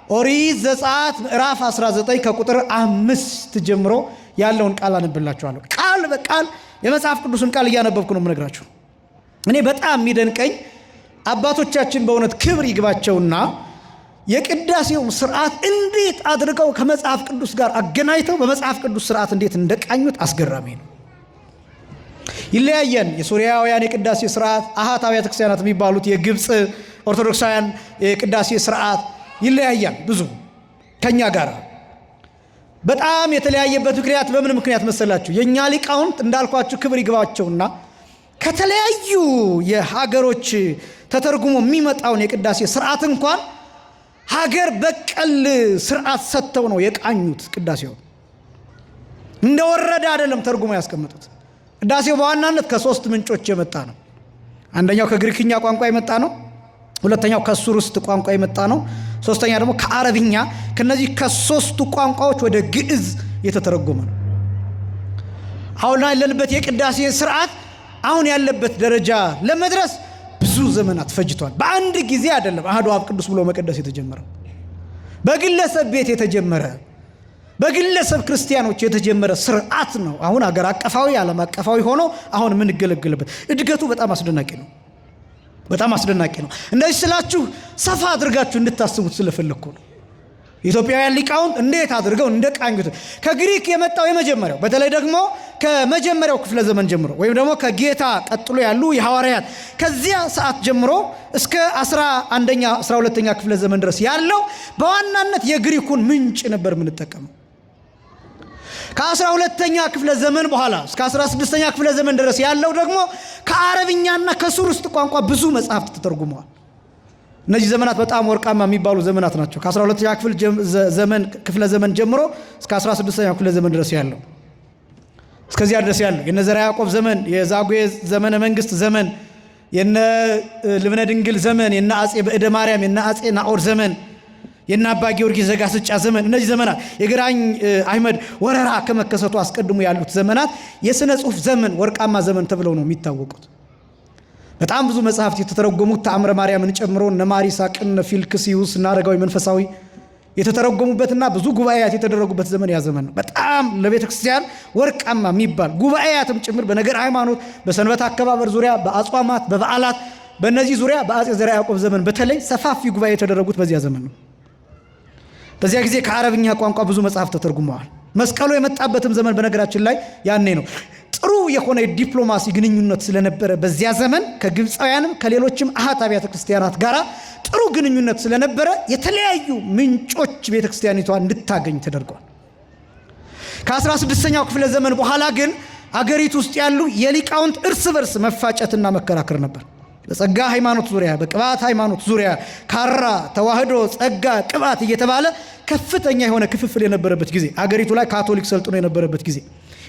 ኦሪት ዘጸአት ምዕራፍ 19 ከቁጥር 5 ጀምሮ ያለውን ቃል አነብላችኋለሁ። ቃል በቃል የመጽሐፍ ቅዱስን ቃል እያነበብኩ ነው የምነግራችሁ። እኔ በጣም የሚደንቀኝ አባቶቻችን በእውነት ክብር ይግባቸውና የቅዳሴውን ስርዓት እንዴት አድርገው ከመጽሐፍ ቅዱስ ጋር አገናኝተው በመጽሐፍ ቅዱስ ስርዓት እንዴት እንደቃኙት አስገራሚ ነው። ይለያያል። የሶርያውያን የቅዳሴ ስርዓት፣ አሃት አብያተ ክርስቲያናት የሚባሉት የግብፅ ኦርቶዶክሳውያን የቅዳሴ ስርዓት ይለያያል። ብዙ ከኛ ጋር በጣም የተለያየበት ምክንያት በምን ምክንያት መሰላችሁ? የኛ ሊቃውንት እንዳልኳችሁ ክብር ይግባቸውና ከተለያዩ የሀገሮች ተተርጉሞ የሚመጣውን የቅዳሴ ስርዓት እንኳን ሀገር በቀል ስርዓት ሰጥተው ነው የቃኙት። ቅዳሴው እንደወረደ አይደለም ተርጉሞ ያስቀመጡት። ቅዳሴው በዋናነት ከ3 ምንጮች የመጣ ነው። አንደኛው ከግሪክኛ ቋንቋ የመጣ ነው። ሁለተኛው ከሱርስት ቋንቋ የመጣ ነው። ሶስተኛ ደግሞ ከአረብኛ። ከነዚህ ከ3ቱ ቋንቋዎች ወደ ግዕዝ የተተረጎመ ነው። አሁን ያለንበት የቅዳሴ ስርዓት አሁን ያለበት ደረጃ ለመድረስ ብዙ ዘመናት ፈጅቷል። በአንድ ጊዜ አይደለም አሐዱ አብ ቅዱስ ብሎ መቀደስ የተጀመረው። በግለሰብ ቤት የተጀመረ በግለሰብ ክርስቲያኖች የተጀመረ ስርዓት ነው። አሁን አገር አቀፋዊ ዓለም አቀፋዊ ሆኖ አሁን የምንገለገልበት እድገቱ በጣም አስደናቂ ነው። በጣም አስደናቂ ነው። እንደዚህ ስላችሁ ሰፋ አድርጋችሁ እንድታስቡት ስለፈለኩ ነው። ኢትዮጵያውያን ሊቃውንት እንዴት አድርገው እንደቃኙት ከግሪክ የመጣው የመጀመሪያው በተለይ ደግሞ ከመጀመሪያው ክፍለ ዘመን ጀምሮ ወይም ደግሞ ከጌታ ቀጥሎ ያሉ የሐዋርያት ከዚያ ሰዓት ጀምሮ እስከ 11ኛ 12ኛ ክፍለ ዘመን ድረስ ያለው በዋናነት የግሪኩን ምንጭ ነበር የምንጠቀመው። ከ12ኛ ክፍለ ዘመን በኋላ እስከ 16ኛ ክፍለ ዘመን ድረስ ያለው ደግሞ ከአረብኛና ከሱርስት ቋንቋ ብዙ መጽሐፍት ተተርጉመዋል። እነዚህ ዘመናት በጣም ወርቃማ የሚባሉ ዘመናት ናቸው። ከ12ኛ ክፍለ ዘመን ጀምሮ እስከ 16ኛ ክፍለ ዘመን ድረስ ያለው እስከዚያ ድረስ ያለው የነ ዘርዓ ያዕቆብ ዘመን፣ የዛጉዌ ዘመነ መንግስት ዘመን፣ የነ ልብነ ድንግል ዘመን፣ የነ አጼ በእደ ማርያም፣ የነ አጼ ናኦር ዘመን፣ የነ አባ ጊዮርጊስ ዘጋስጫ ዘመን፣ እነዚህ ዘመናት የግራኝ አህመድ ወረራ ከመከሰቱ አስቀድሞ ያሉት ዘመናት የሥነ ጽሑፍ ዘመን ወርቃማ ዘመን ተብለው ነው የሚታወቁት። በጣም ብዙ መጽሐፍት የተተረጎሙት ተአምረ ማርያምን ጨምሮ እነ ማር ይስሐቅን፣ እነ ፊልክስዩስ እና አረጋዊ መንፈሳዊ የተተረጎሙበትና ብዙ ጉባኤያት የተደረጉበት ዘመን ያ ዘመን ነው። በጣም ለቤተ ክርስቲያን ወርቃማ የሚባል ጉባኤያትም ጭምር በነገር ሃይማኖት፣ በሰንበት አከባበር ዙሪያ፣ በአጽዋማት፣ በበዓላት በእነዚህ ዙሪያ በአጼ ዘርዓ ያዕቆብ ዘመን በተለይ ሰፋፊ ጉባኤ የተደረጉት በዚያ ዘመን ነው። በዚያ ጊዜ ከአረብኛ ቋንቋ ብዙ መጽሐፍት ተተርጉመዋል። መስቀሉ የመጣበትም ዘመን በነገራችን ላይ ያኔ ነው። ጥሩ የሆነ የዲፕሎማሲ ግንኙነት ስለነበረ በዚያ ዘመን ከግብፃውያንም ከሌሎችም አሃት አብያተ ክርስቲያናት ጋር ጥሩ ግንኙነት ስለነበረ የተለያዩ ምንጮች ቤተ ክርስቲያኒቷ እንድታገኝ ተደርጓል። ከ16ኛው ክፍለ ዘመን በኋላ ግን አገሪቱ ውስጥ ያሉ የሊቃውንት እርስ በርስ መፋጨትና መከራከር ነበር። በጸጋ ሃይማኖት ዙሪያ፣ በቅባት ሃይማኖት ዙሪያ ካራ፣ ተዋህዶ፣ ጸጋ፣ ቅባት እየተባለ ከፍተኛ የሆነ ክፍፍል የነበረበት ጊዜ፣ አገሪቱ ላይ ካቶሊክ ሰልጥኖ የነበረበት ጊዜ፣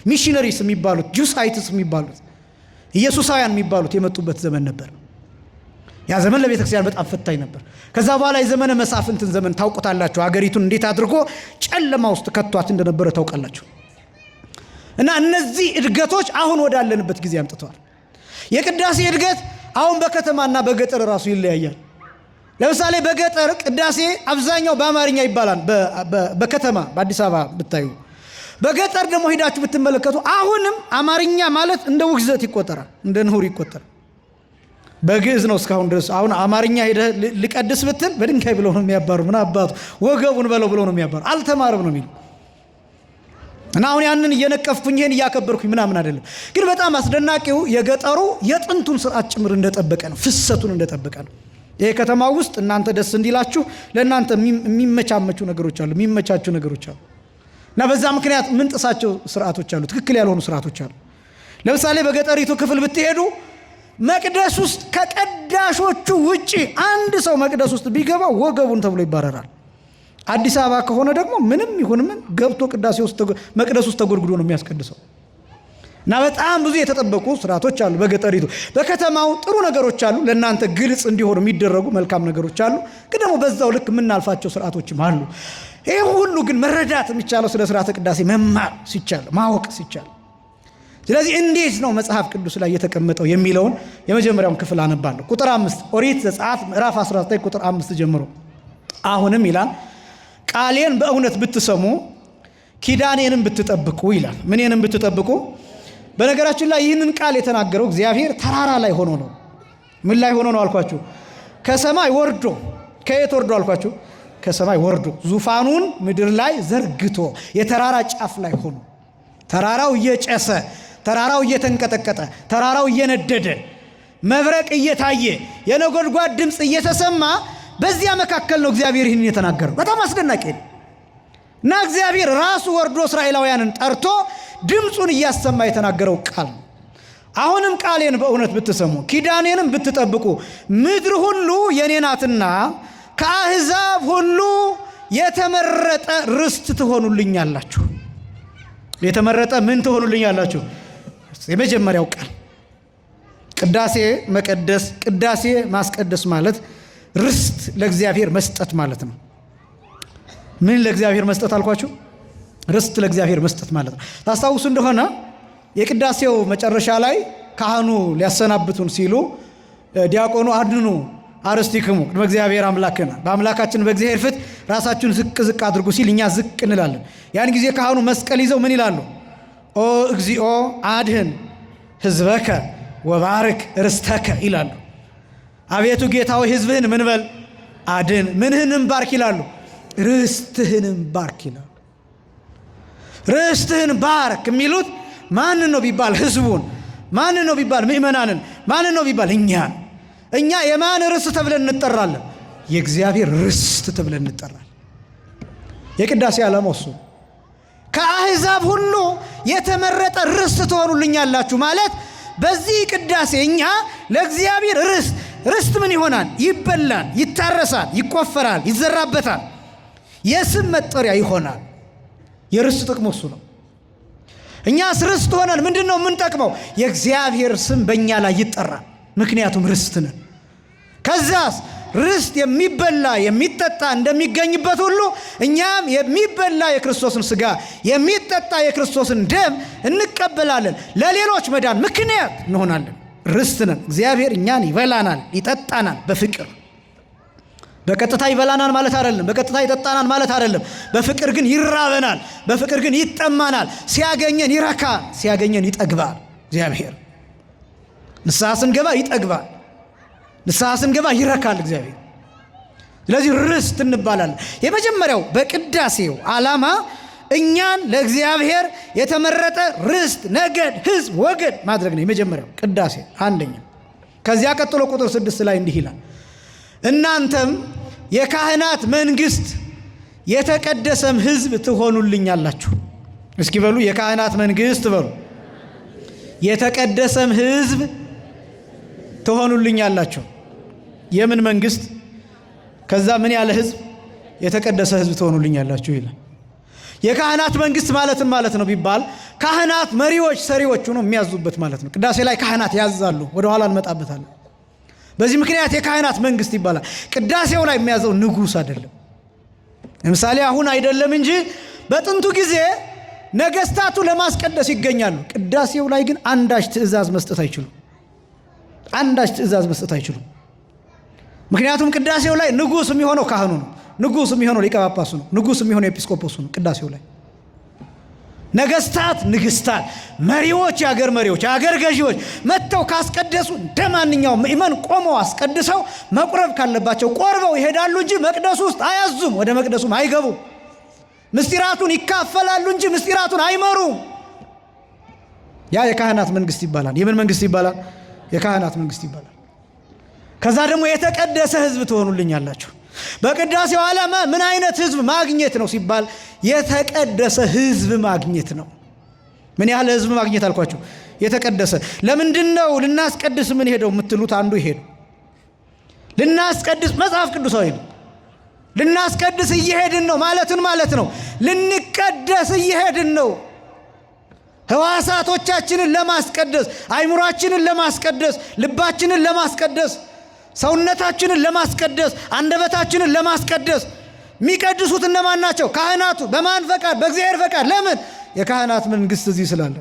ሚሽነሪስ የሚባሉት ጁሳይትስ የሚባሉት ኢየሱሳውያን የሚባሉት የመጡበት ዘመን ነበር። ያ ዘመን ለቤተ ክርስቲያን በጣም ፈታኝ ነበር። ከዛ በኋላ የዘመነ መሳፍንትን ዘመን ታውቁታላችሁ። አገሪቱን እንዴት አድርጎ ጨለማ ውስጥ ከቷት እንደነበረ ታውቃላችሁ። እና እነዚህ እድገቶች አሁን ወዳለንበት ጊዜ አምጥተዋል። የቅዳሴ እድገት አሁን በከተማና በገጠር ራሱ ይለያያል። ለምሳሌ በገጠር ቅዳሴ አብዛኛው በአማርኛ ይባላል። በከተማ በአዲስ አበባ ብታዩ፣ በገጠር ደግሞ ሄዳችሁ ብትመለከቱ አሁንም አማርኛ ማለት እንደ ውግዘት ይቆጠራል፣ እንደ ንሁር ይቆጠራል። በግዕዝ ነው እስካሁን ድረስ። አሁን አማርኛ ሄደህ ልቀድስ ብትል በድንጋይ ብለው ነው የሚያባሩ። ምን አባቱ ወገቡን በለው ብለው ነው የሚያባሩ። አልተማረም ነው የሚሉ እና አሁን ያንን እየነቀፍኩኝ ይሄን እያከበርኩኝ ምናምን አይደለም። ግን በጣም አስደናቂው የገጠሩ የጥንቱን ስርዓት ጭምር እንደጠበቀ ነው፣ ፍሰቱን እንደጠበቀ ነው። ይሄ ከተማ ውስጥ እናንተ ደስ እንዲላችሁ ለእናንተ የሚመቻመቹ ነገሮች አሉ፣ የሚመቻቹ ነገሮች አሉ። እና በዛ ምክንያት ምን ጥሳቸው ስርዓቶች አሉ፣ ትክክል ያልሆኑ ስርዓቶች አሉ። ለምሳሌ በገጠሪቱ ክፍል ብትሄዱ መቅደስ ውስጥ ከቀዳሾቹ ውጪ አንድ ሰው መቅደስ ውስጥ ቢገባ ወገቡን ተብሎ ይባረራል። አዲስ አበባ ከሆነ ደግሞ ምንም ይሁን ምን ገብቶ መቅደስ ውስጥ ተጎድጉዶ ነው የሚያስቀድሰው። እና በጣም ብዙ የተጠበቁ ስርዓቶች አሉ በገጠሪቱ። በከተማው ጥሩ ነገሮች አሉ፣ ለእናንተ ግልጽ እንዲሆኑ የሚደረጉ መልካም ነገሮች አሉ። ግን ደግሞ በዛው ልክ የምናልፋቸው ስርዓቶችም አሉ። ይህ ሁሉ ግን መረዳት የሚቻለው ስለ ስርዓተ ቅዳሴ መማር ሲቻል፣ ማወቅ ሲቻል። ስለዚህ እንዴት ነው መጽሐፍ ቅዱስ ላይ የተቀመጠው የሚለውን የመጀመሪያውን ክፍል አነባለሁ። ቁጥር 5 ኦሪት ዘጸአት ምዕራፍ 19 ቁጥር 5 ጀምሮ አሁንም ይላል ቃሌን በእውነት ብትሰሙ ኪዳኔንም ብትጠብቁ ይላል። ምንንም ብትጠብቁ? በነገራችን ላይ ይህንን ቃል የተናገረው እግዚአብሔር ተራራ ላይ ሆኖ ነው። ምን ላይ ሆኖ ነው አልኳችሁ? ከሰማይ ወርዶ። ከየት ወርዶ አልኳችሁ? ከሰማይ ወርዶ ዙፋኑን ምድር ላይ ዘርግቶ የተራራ ጫፍ ላይ ሆኖ ተራራው እየጨሰ፣ ተራራው እየተንቀጠቀጠ፣ ተራራው እየነደደ፣ መብረቅ እየታየ፣ የነጎድጓድ ድምፅ እየተሰማ በዚያ መካከል ነው እግዚአብሔር ይህንን የተናገረው። በጣም አስደናቂ ነው። እና እግዚአብሔር ራሱ ወርዶ እስራኤላውያንን ጠርቶ ድምፁን እያሰማ የተናገረው ቃል ነው። አሁንም ቃሌን በእውነት ብትሰሙ ኪዳኔንም ብትጠብቁ ምድር ሁሉ የኔ ናትና ከአሕዛብ ሁሉ የተመረጠ ርስት ትሆኑልኛላችሁ። የተመረጠ ምን ትሆኑልኛላችሁ? የመጀመሪያው ቃል ቅዳሴ መቀደስ፣ ቅዳሴ ማስቀደስ ማለት ርስት ለእግዚአብሔር መስጠት ማለት ነው። ምን ለእግዚአብሔር መስጠት አልኳችሁ? ርስት ለእግዚአብሔር መስጠት ማለት ነው። ታስታውሱ እንደሆነ የቅዳሴው መጨረሻ ላይ ካህኑ ሊያሰናብቱን ሲሉ ዲያቆኑ አድኑ አርስቲክሙ ቅድመ እግዚአብሔር አምላክና፣ በአምላካችን በእግዚአብሔር ፊት ራሳችሁን ዝቅ ዝቅ አድርጉ ሲል እኛ ዝቅ እንላለን። ያን ጊዜ ካህኑ መስቀል ይዘው ምን ይላሉ? ኦ እግዚኦ አድህን ሕዝበከ ወባርክ ርስተከ ይላሉ። አቤቱ ጌታ ሆይ ሕዝብህን ምን በል አድን፣ ምንህንም ባርክ ይላሉ። ርስትህንም ባርክ ይላሉ። ርስትህን ባርክ የሚሉት ማንን ነው ቢባል ሕዝቡን። ማንን ነው ቢባል ምእመናንን። ማንን ነው ቢባል እኛን። እኛ የማን ርስት ተብለን እንጠራለን? የእግዚአብሔር ርስት ተብለን እንጠራለን። የቅዳሴ ዓላማው እሱ። ከአሕዛብ ሁሉ የተመረጠ ርስት ትሆኑልኛላችሁ ማለት በዚህ ቅዳሴ እኛ ለእግዚአብሔር ርስት ምን ይሆናል? ይበላል፣ ይታረሳል፣ ይቆፈራል፣ ይዘራበታል፣ የስም መጠሪያ ይሆናል። የርስት ጥቅሙ እሱ ነው። እኛስ ርስት ሆነን ምንድን ነው የምንጠቅመው? የእግዚአብሔር ስም በእኛ ላይ ይጠራል። ምክንያቱም ርስት ነን። ከዛስ ርስት የሚበላ የሚጠጣ እንደሚገኝበት ሁሉ እኛም የሚበላ የክርስቶስን ሥጋ የሚጠጣ የክርስቶስን ደም እንቀበላለን። ለሌሎች መዳን ምክንያት እንሆናለን። ርስት ነን። እግዚአብሔር እኛን ይበላናል፣ ይጠጣናል በፍቅር። በቀጥታ ይበላናል ማለት አይደለም፣ በቀጥታ ይጠጣናል ማለት አይደለም። በፍቅር ግን ይራበናል፣ በፍቅር ግን ይጠማናል። ሲያገኘን ይረካል፣ ሲያገኘን ይጠግባል። እግዚአብሔር ንስሐ ስንገባ ይጠግባል፣ ንስሐ ስንገባ ይረካል እግዚአብሔር። ስለዚህ ርስት እንባላለን። የመጀመሪያው በቅዳሴው ዓላማ እኛን ለእግዚአብሔር የተመረጠ ርስት፣ ነገድ፣ ሕዝብ፣ ወገን ማድረግ ነው። የመጀመሪያው ቅዳሴ አንደኛ። ከዚያ ቀጥሎ ቁጥር 6 ላይ እንዲህ ይላል፣ እናንተም የካህናት መንግሥት የተቀደሰም ሕዝብ ትሆኑልኛላችሁ። እስኪ በሉ የካህናት መንግሥት በሉ፣ የተቀደሰም ሕዝብ ትሆኑልኛላችሁ። የምን መንግሥት? ከዛ ምን ያለ ሕዝብ? የተቀደሰ ሕዝብ ትሆኑልኛላችሁ ይላል። የካህናት መንግሥት ማለትን ማለት ነው ቢባል ካህናት መሪዎች፣ ሰሪዎች ሆነው የሚያዙበት ማለት ነው። ቅዳሴ ላይ ካህናት ያዛሉ፣ ወደ ኋላ እንመጣበታለን። በዚህ ምክንያት የካህናት መንግሥት ይባላል። ቅዳሴው ላይ የሚያዘው ንጉሥ አይደለም። ለምሳሌ አሁን አይደለም እንጂ በጥንቱ ጊዜ ነገስታቱ ለማስቀደስ ይገኛሉ። ቅዳሴው ላይ ግን አንዳች ትእዛዝ መስጠት አይችሉም። አንዳች ትእዛዝ መስጠት አይችሉም። ምክንያቱም ቅዳሴው ላይ ንጉሥ የሚሆነው ካህኑ ነው። ንጉሥ የሚሆነው ሊቀ ጳጳሱ ነው። ንጉሥ የሚሆነው ኤጲስቆጶሱ ነው። ቅዳሴው ላይ ነገስታት፣ ንግስታት፣ መሪዎች፣ የአገር መሪዎች፣ የአገር ገዢዎች መጥተው ካስቀደሱ እንደ ማንኛውም ምእመን ቆመው አስቀድሰው መቁረብ ካለባቸው ቆርበው ይሄዳሉ እንጂ መቅደሱ ውስጥ አያዙም። ወደ መቅደሱም አይገቡም። ምስጢራቱን ይካፈላሉ እንጂ ምስጢራቱን አይመሩም። ያ የካህናት መንግሥት ይባላል። የምን መንግሥት ይባላል? የካህናት መንግሥት ይባላል። ከዛ ደግሞ የተቀደሰ ሕዝብ ትሆኑልኛላችሁ። በቅዳሴው ዓላማ ምን አይነት ህዝብ ማግኘት ነው ሲባል የተቀደሰ ህዝብ ማግኘት ነው። ምን ያህል ህዝብ ማግኘት አልኳችሁ? የተቀደሰ። ለምንድነው ልናስቀድስ ምን ሄደው የምትሉት አንዱ ይሄ ነው። ልናስቀድስ መጽሐፍ ቅዱሳዊ ነው። ልናስቀድስ እየሄድን ነው ማለት ነው። ልንቀደስ እየሄድን ነው። ህዋሳቶቻችንን ለማስቀደስ፣ አይምሮአችንን ለማስቀደስ፣ ልባችንን ለማስቀደስ፣ ሰውነታችንን ለማስቀደስ፣ አንደበታችንን ለማስቀደስ። የሚቀድሱት እነማን ናቸው? ካህናቱ። በማን ፈቃድ? በእግዚአብሔር ፈቃድ። ለምን? የካህናት መንግስት እዚህ ስላለ።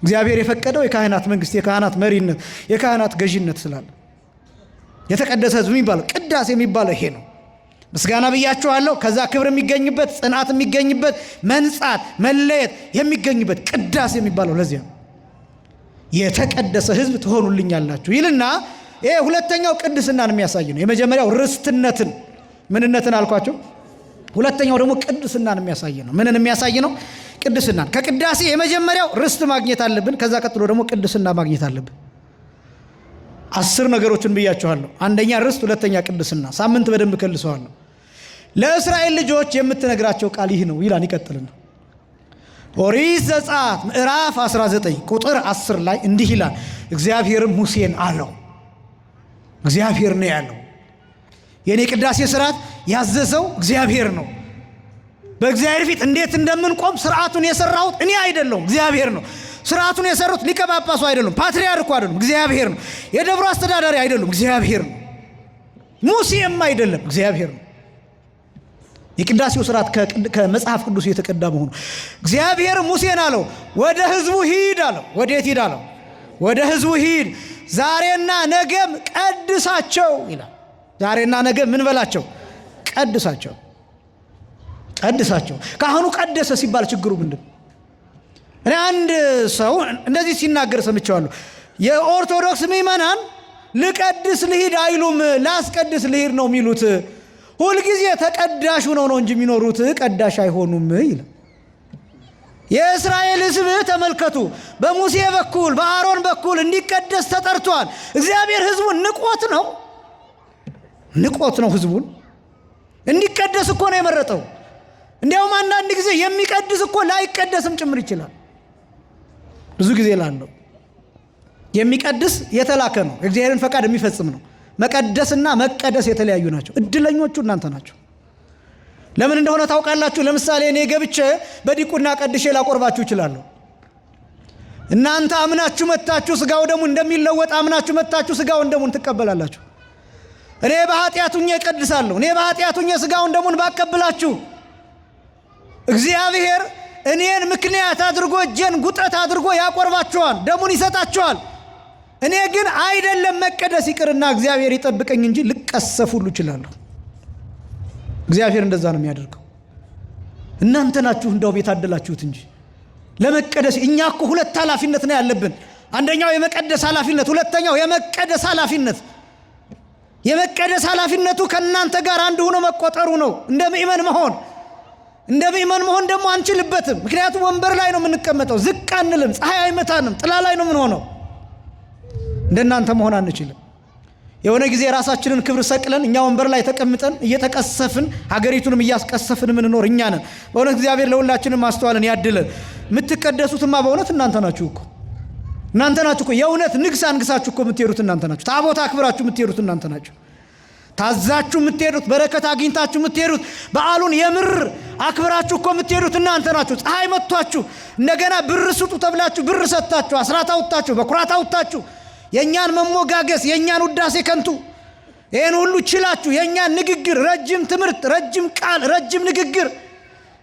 እግዚአብሔር የፈቀደው የካህናት መንግስት፣ የካህናት መሪነት፣ የካህናት ገዥነት ስላለ የተቀደሰ ህዝብ የሚባለው ቅዳሴ የሚባለው ይሄ ነው። ምስጋና ብያችኋለሁ። ከዛ ክብር የሚገኝበት፣ ጽናት የሚገኝበት፣ መንጻት መለየት የሚገኝበት ቅዳሴ የሚባለው ለዚያ የተቀደሰ ህዝብ ትሆኑልኛላችሁ ይልና ይሄ ሁለተኛው ቅድስናን የሚያሳይ ነው። የመጀመሪያው ርስትነትን ምንነትን አልኳቸው። ሁለተኛው ደግሞ ቅድስናን የሚያሳይ ነው። ምንን የሚያሳይ ነው? ቅድስናን። ከቅዳሴ የመጀመሪያው ርስት ማግኘት አለብን። ከዛ ቀጥሎ ደግሞ ቅድስና ማግኘት አለብን። 10 ነገሮችን ብያችኋለሁ። አንደኛ ርስት፣ ሁለተኛ ቅድስና። ሳምንት በደንብ ከልሰዋለሁ። ለእስራኤል ልጆች የምትነግራቸው ቃል ይህ ነው ይላል። ይቀጥልና ኦሪት ዘጸአት ምዕራፍ 19 ቁጥር 10 ላይ እንዲህ ይላል። እግዚአብሔርም ሙሴን አለው። እግዚአብሔር ነው ያለው። የኔ ቅዳሴ ስርዓት ያዘዘው እግዚአብሔር ነው። በእግዚአብሔር ፊት እንዴት እንደምንቆም ስርዓቱን የሰራሁት እኔ አይደለሁም፣ እግዚአብሔር ነው። ስርዓቱን የሰሩት ሊቀ ጳጳሱ አይደሉም፣ ፓትርያርኩ አይደሉም፣ እግዚአብሔር ነው። የደብሩ አስተዳዳሪ አይደሉም፣ እግዚአብሔር ነው። ሙሴም አይደለም፣ እግዚአብሔር ነው። የቅዳሴው ስርዓት ከመጽሐፍ ቅዱስ የተቀዳ መሆኑ እግዚአብሔር ሙሴን አለው፣ ወደ ህዝቡ ሂድ አለው። ወዴት ሂድ አለው? ወደ ህዝቡ ሂድ፣ ዛሬና ነገም ቀድሳቸው ይላል። ዛሬና ነገ ምን በላቸው? ቀድሳቸው። ቀድሳቸው። ካህኑ ቀደሰ ሲባል ችግሩ ምንድን? እኔ አንድ ሰው እንደዚህ ሲናገር ሰምቼዋለሁ። የኦርቶዶክስ ምእመናን ልቀድስ ልሂድ አይሉም፣ ላስቀድስ ልሂድ ነው የሚሉት። ሁልጊዜ ተቀዳሹ ነው እንጂ የሚኖሩት ቀዳሽ አይሆኑም ይላል። የእስራኤል ህዝብ ተመልከቱ፣ በሙሴ በኩል በአሮን በኩል እንዲቀደስ ተጠርቷል። እግዚአብሔር ህዝቡን ንቆት ነው ህዝቡን እንዲቀደስ እኮ ነው የመረጠው። እንዲያውም አንዳንድ ጊዜ የሚቀድስ እኮ ላይቀደስም ጭምር ይችላል። ብዙ ጊዜ ላለው የሚቀድስ የተላከ ነው፣ የእግዚአብሔርን ፈቃድ የሚፈጽም ነው። መቀደስና መቀደስ የተለያዩ ናቸው። እድለኞቹ እናንተ ናቸው። ለምን እንደሆነ ታውቃላችሁ? ለምሳሌ እኔ ገብቼ በዲቁና ቀድሼ ላቆርባችሁ እችላለሁ። እናንተ አምናችሁ መታችሁ ስጋው ደሙ እንደሚለወጥ አምናችሁ መታችሁ ስጋውን ደሙን ትቀበላላችሁ። እኔ በኃጢአቱኛ እቀድሳለሁ። እኔ በኃጢአቱኛ ስጋውን ደሙን ባቀብላችሁ እግዚአብሔር እኔን ምክንያት አድርጎ እጄን ጉጠት አድርጎ ያቆርባችኋል፣ ደሙን ይሰጣችኋል። እኔ ግን አይደለም መቀደስ ይቅርና እግዚአብሔር ይጠብቀኝ እንጂ ልቀሰፍ ሁሉ እችላለሁ። እግዚአብሔር እንደዛ ነው የሚያደርገው። እናንተ ናችሁ እንደው ቤት አደላችሁት እንጂ ለመቀደስ እኛ እኮ ሁለት ኃላፊነት ነው ያለብን። አንደኛው የመቀደስ ኃላፊነት፣ ሁለተኛው የመቀደስ ኃላፊነት። የመቀደስ ኃላፊነቱ ከእናንተ ጋር አንድ ሆኖ መቆጠሩ ነው። እንደ ምእመን መሆን ደግሞ አንችልበትም። ምክንያቱም ወንበር ላይ ነው የምንቀመጠው፣ ዝቅ አንልም፣ ፀሐይ አይመታንም፣ ጥላ ላይ ነው የምንሆነው። እንደናንተ መሆን አንችልም። የሆነ ጊዜ ራሳችንን ክብር ሰቅለን እኛ ወንበር ላይ ተቀምጠን እየተቀሰፍን ሀገሪቱንም እያስቀሰፍን የምንኖር እኛ ነን። በእውነት እግዚአብሔር ለሁላችንም ማስተዋልን ያድለን። የምትቀደሱትማ በእውነት እናንተ ናችሁ እኮ የእውነት ንግስ አንግሳችሁ እኮ የምትሄዱት እናንተ ናችሁ። ታቦት አክብራችሁ የምትሄዱት እናንተ ናችሁ። ታዛችሁ የምትሄዱት፣ በረከት አግኝታችሁ የምትሄዱት፣ በዓሉን የምር አክብራችሁ እኮ የምትሄዱት እናንተ ናችሁ። ፀሐይ መጥቷችሁ እንደገና ብር ስጡ ተብላችሁ ብር ሰጥታችሁ፣ አስራት አውጥታችሁ፣ በኩራት አውጥታችሁ የእኛን መሞጋገስ፣ የእኛን ውዳሴ ከንቱ፣ ይህን ሁሉ ችላችሁ የእኛን ንግግር፣ ረጅም ትምህርት፣ ረጅም ቃል፣ ረጅም ንግግር፣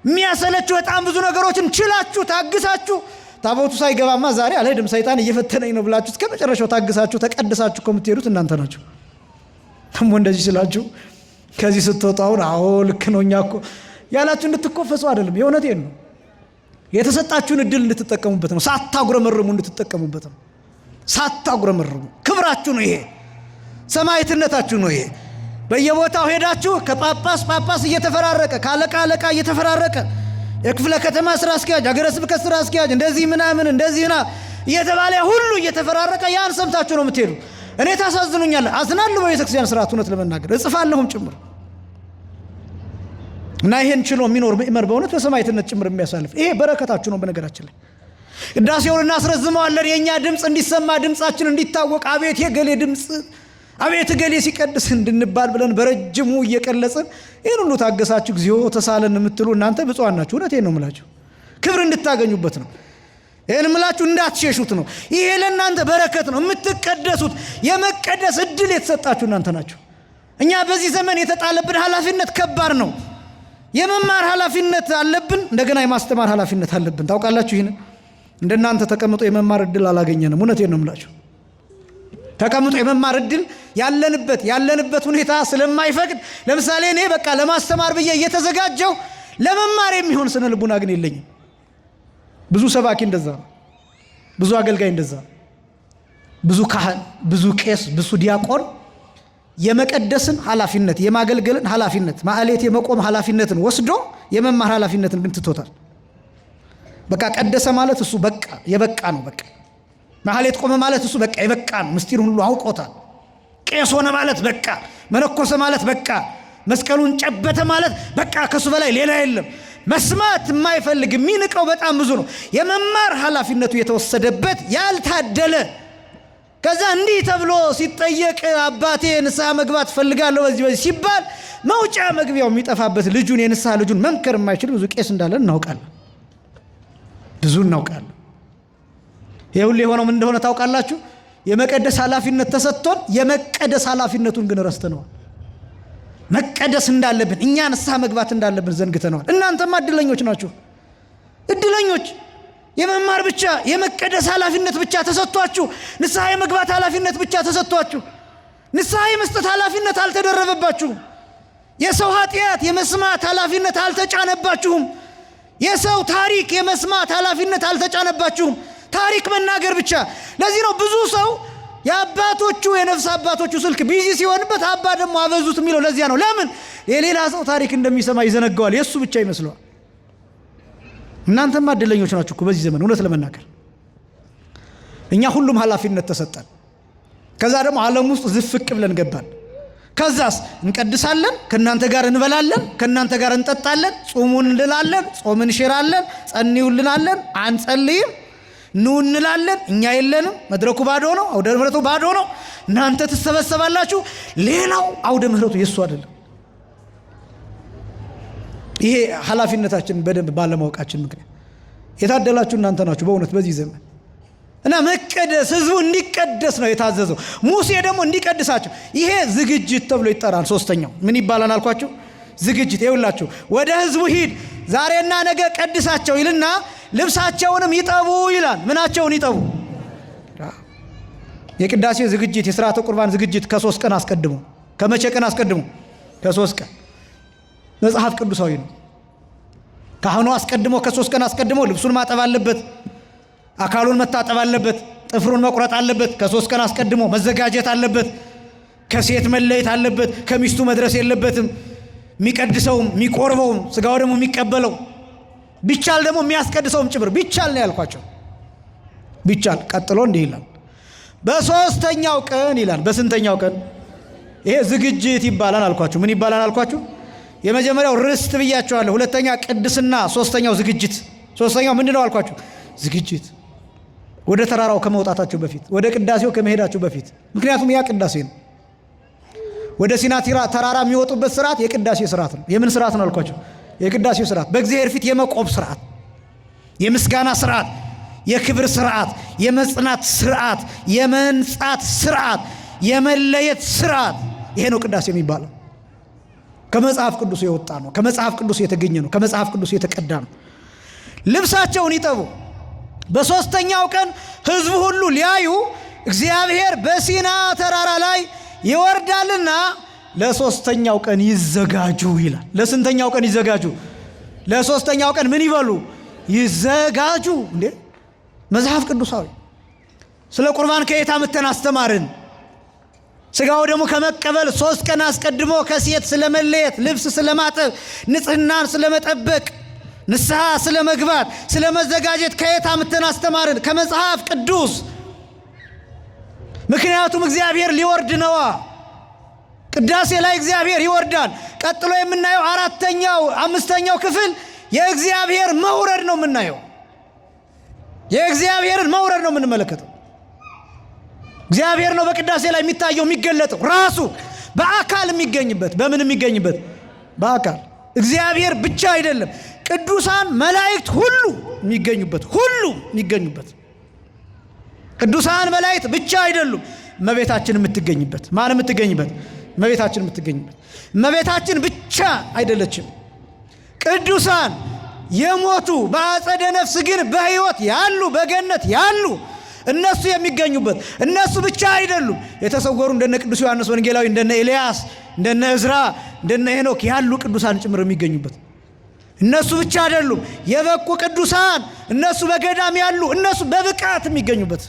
የሚያሰለችሁ በጣም ብዙ ነገሮችን ችላችሁ ታግሳችሁ ታቦቱ ሳይገባማ ዛሬ አልሄድም ሰይጣን እየፈተነኝ ነው ብላችሁ እስከ መጨረሻው ታግሳችሁ ተቀድሳችሁ እኮ የምትሄዱት እናንተ ናችሁ። ደግሞ እንደዚህ ስላችሁ ከዚህ ስትወጡ አሁን አዎ ልክ ነው እኛ እኮ ያላችሁ እንድትኮፈሱ አይደለም፣ የእውነቴን ነው። የተሰጣችሁን እድል እንድትጠቀሙበት ነው። ሳታጉረመርሙ እንድትጠቀሙበት ነው። ሳታጉረመርሙ ክብራችሁ ነው ይሄ፣ ሰማዕትነታችሁ ነው ይሄ። በየቦታው ሄዳችሁ ከጳጳስ እየተፈራረቀ ካለቃ አለቃ እየተፈራረቀ የክፍለ ከተማ ስራ አስኪያጅ፣ ሀገረ ስብከት ስራ አስኪያጅ እንደዚህ ምናምን እንደዚህና እየተባለ ሁሉ እየተፈራረቀ ያን ሰምታችሁ ነው የምትሄዱ። እኔ ታሳዝኑኛል፣ አዝናለሁ። በቤተክርስቲያን ስርዓት እውነት ለመናገር እጽፋለሁም ጭምር እና ይሄን ችሎ የሚኖር ምእመን በእውነት በሰማዕትነት ጭምር የሚያሳልፍ ይሄ በረከታችሁ ነው። በነገራችን ላይ ቅዳሴውን እናስረዝመዋለን የኛ ድምጽ እንዲሰማ ድምጻችን እንዲታወቅ አቤት የገሌ ድምጽ አቤት ገሌ ሲቀድስ እንድንባል ብለን በረጅሙ እየቀለጽን ይሄን ሁሉ ታገሳችሁ እግዚኦ ተሳለን የምትሉ እናንተ ብፁዓን ናችሁ። እውነቴን ነው የምላችሁ፣ ክብር እንድታገኙበት ነው። ይሄን ምላችሁ እንዳትሸሹት ነው። ይሄ ለእናንተ በረከት ነው። የምትቀደሱት የመቀደስ እድል የተሰጣችሁ እናንተ ናችሁ። እኛ በዚህ ዘመን የተጣለብን ኃላፊነት ከባድ ነው። የመማር ኃላፊነት አለብን፣ እንደገና የማስተማር ኃላፊነት አለብን። ታውቃላችሁ ይሄን እንደናንተ ተቀምጦ የመማር እድል አላገኘንም። እውነቴን ነው የምላችሁ። ተቀምጦ የመማር እድል ያለንበት ሁኔታ ስለማይፈቅድ ለምሳሌ እኔ በቃ ለማስተማር ብዬ እየተዘጋጀው ለመማር የሚሆን ስነ ልቡና ግን የለኝም። ብዙ ሰባኪ እንደዛ ነው፣ ብዙ አገልጋይ እንደዛ፣ ብዙ ካህን፣ ብዙ ቄስ፣ ብዙ ዲያቆን የመቀደስን ኃላፊነት የማገልገልን ኃላፊነት ማዕሌት የመቆም ኃላፊነትን ወስዶ የመማር ኃላፊነትን ግን ትቶታል። በቃ ቀደሰ ማለት እሱ በቃ የበቃ ነው። በቃ ማዕሌት ቆመ ማለት እሱ በቃ የበቃ ነው። ምስጢሩን ሁሉ አውቆታል። ቄስ ሆነ ማለት በቃ፣ መነኮሰ ማለት በቃ፣ መስቀሉን ጨበተ ማለት በቃ፣ ከሱ በላይ ሌላ የለም። መስማት የማይፈልግ የሚንቀው በጣም ብዙ ነው። የመማር ኃላፊነቱ የተወሰደበት ያልታደለ ከዛ እንዲህ ተብሎ ሲጠየቅ አባቴ ንስሐ መግባት ፈልጋለሁ በዚህ ሲባል መውጫ መግቢያው የሚጠፋበት ልጁን የንስሐ ልጁን መምከር የማይችል ብዙ ቄስ እንዳለን እናውቃለን። ብዙ እናውቃለን። ይሄ ሁሉ የሆነው ምን እንደሆነ ታውቃላችሁ? የመቀደስ ኃላፊነት ተሰጥቶን የመቀደስ ኃላፊነቱን ግን ረስተነዋል። መቀደስ እንዳለብን እኛ ንስሐ መግባት እንዳለብን ዘንግተነዋል። እናንተማ እድለኞች ናችሁ። እድለኞች የመማር ብቻ የመቀደስ ኃላፊነት ብቻ ተሰጥቷችሁ ንስሐ የመግባት ኃላፊነት ብቻ ተሰጥቷችሁ ንስሐ የመስጠት ኃላፊነት አልተደረበባችሁም። የሰው ኃጢአት የመስማት ኃላፊነት አልተጫነባችሁም። የሰው ታሪክ የመስማት ኃላፊነት አልተጫነባችሁም። ታሪክ መናገር ብቻ። ለዚህ ነው ብዙ ሰው የአባቶቹ የነፍስ አባቶቹ ስልክ ቢዚ ሲሆንበት አባ ደግሞ አበዙት የሚለው ለዚያ ነው። ለምን? የሌላ ሰው ታሪክ እንደሚሰማ ይዘነጋዋል። የሱ ብቻ ይመስለዋል። እናንተማ እድለኞች ናችሁ እኮ በዚህ ዘመን እውነት ለመናገር እኛ ሁሉም ኃላፊነት ተሰጠን። ከዛ ደግሞ ዓለም ውስጥ ዝፍቅ ብለን ገባን። ከዛስ እንቀድሳለን፣ ከእናንተ ጋር እንበላለን፣ ከእናንተ ጋር እንጠጣለን፣ ጾሙን እንላለን፣ ጾም እንሽራለን፣ ጸልዩልናለን፣ አንጸልይም፣ ኑ እንላለን። እኛ የለንም፣ መድረኩ ባዶ ነው፣ አውደ ምሕረቱ ባዶ ነው። እናንተ ትሰበሰባላችሁ። ሌላው አውደ ምሕረቱ የሱ አይደለም። ይሄ ኃላፊነታችን በደንብ ባለማወቃችን ምክንያት የታደላችሁ እናንተ ናችሁ በእውነት በዚህ ዘመን። እና መቀደስ ህዝቡ እንዲቀደስ ነው የታዘዘው። ሙሴ ደግሞ እንዲቀድሳቸው ይሄ ዝግጅት ተብሎ ይጠራል። ሶስተኛው ምን ይባላል አልኳችሁ? ዝግጅት። ይኸውላችሁ ወደ ህዝቡ ሂድ ዛሬና ነገ ቀድሳቸው ይልና ልብሳቸውንም ይጠቡ ይላል። ምናቸውን ይጠቡ? የቅዳሴ ዝግጅት የሥርዓተ ቁርባን ዝግጅት ከ3 ቀን አስቀድሞ። ከመቼ ቀን አስቀድሞ? ከ3 ቀን። መጽሐፍ ቅዱሳዊ ነው። ካህኑ አስቀድሞ ከ3 ቀን አስቀድሞ ልብሱን ማጠብ አለበት፣ አካሉን መታጠብ አለበት፣ ጥፍሩን መቁረጥ አለበት። ከ3 ቀን አስቀድሞ መዘጋጀት አለበት። ከሴት መለየት አለበት። ከሚስቱ መድረስ የለበትም። የሚቀድሰውም የሚቆርበውም ስጋው ደግሞ የሚቀበለው ቢቻል ደግሞ የሚያስቀድሰውም ጭምር ቢቻል ነው ያልኳቸው። ቢቻል ቀጥሎ እንዲህ ይላል በ3ኛው ቀን ይላል። በስንተኛው ቀን? ይሄ ዝግጅት ይባላል አልኳችሁ። ምን ይባላል አልኳችሁ? የመጀመሪያው ርስት ብያችኋለሁ። ሁለተኛ ቅድስና፣ ሶስተኛው ዝግጅት። ሶስተኛው ምንድነው አልኳችሁ? ዝግጅት። ወደ ተራራው ከመውጣታችሁ በፊት፣ ወደ ቅዳሴው ከመሄዳችሁ በፊት። ምክንያቱም ያ ቅዳሴ ነው። ወደ ሲና ተራራ የሚወጡበት ስርዓት የቅዳሴ ስርዓት ነው። የምን ስርዓት ነው አልኳችሁ? የቅዳሴ ስርዓት። በእግዚአብሔር ፊት የመቆም ስርዓት፣ የምስጋና ስርዓት፣ የክብር ስርዓት፣ የመጽናት ስርዓት፣ የመንጻት ስርዓት፣ የመለየት ስርዓት። ይሄ ነው ቅዳሴ የሚባለው። ከመጽሐፍ ቅዱስ የወጣ ነው። ከመጽሐፍ ቅዱስ የተገኘ ነው። ከመጽሐፍ ቅዱስ የተቀዳ ነው። ልብሳቸውን ይጠቡ። በ3ኛው ቀን ህዝቡ ሁሉ ሊያዩ እግዚአብሔር በሲና ተራራ ላይ ይወርዳልና ለ3ኛው ቀን ይዘጋጁ ይላል። ለስንተኛው ቀን ይዘጋጁ? ለ3ኛው ቀን ምን ይበሉ? ይዘጋጁ። እንዴ መጽሐፍ ቅዱሳዊ። ስለ ቁርባን ከየት አምጥተን አስተማርን? ስጋው ደግሞ ከመቀበል 3 ቀን አስቀድሞ ከሴት ስለመለየት፣ ልብስ ስለማጠብ፣ ንጽህናን ስለመጠበቅ፣ ንስሐ ስለመግባት፣ ስለመዘጋጀት ከየት አምጥተን አስተማርን? ከመጽሐፍ ቅዱስ። ምክንያቱም እግዚአብሔር ሊወርድ ነዋ። ቅዳሴ ላይ እግዚአብሔር ይወርዳል። ቀጥሎ የምናየው አምስተኛው ክፍል የእግዚአብሔር መውረድ ነው የምናየው። የእግዚአብሔርን መውረድ ነው የምንመለከተው። እግዚአብሔር ነው በቅዳሴ ላይ የሚታየው የሚገለጠው፣ ራሱ በአካል የሚገኝበት። በምን የሚገኝበት? በአካል። እግዚአብሔር ብቻ አይደለም፣ ቅዱሳን መላእክት ሁሉ የሚገኙበት። ቅዱሳን መላእክት ብቻ አይደሉም፣ እመቤታችን የምትገኝበት። ማን የምትገኝበት? እመቤታችን የምትገኝበት። እመቤታችን ብቻ አይደለችም፣ ቅዱሳን የሞቱ በአጸደ ነፍስ ግን በሕይወት ያሉ በገነት ያሉ እነሱ የሚገኙበት። እነሱ ብቻ አይደሉም፣ የተሰወሩ እንደነ ቅዱስ ዮሐንስ ወንጌላዊ፣ እንደነ ኤልያስ፣ እንደነ እዝራ፣ እንደነ ሄኖክ ያሉ ቅዱሳን ጭምር የሚገኙበት። እነሱ ብቻ አይደሉም፣ የበቁ ቅዱሳን፣ እነሱ በገዳም ያሉ፣ እነሱ በብቃት የሚገኙበት።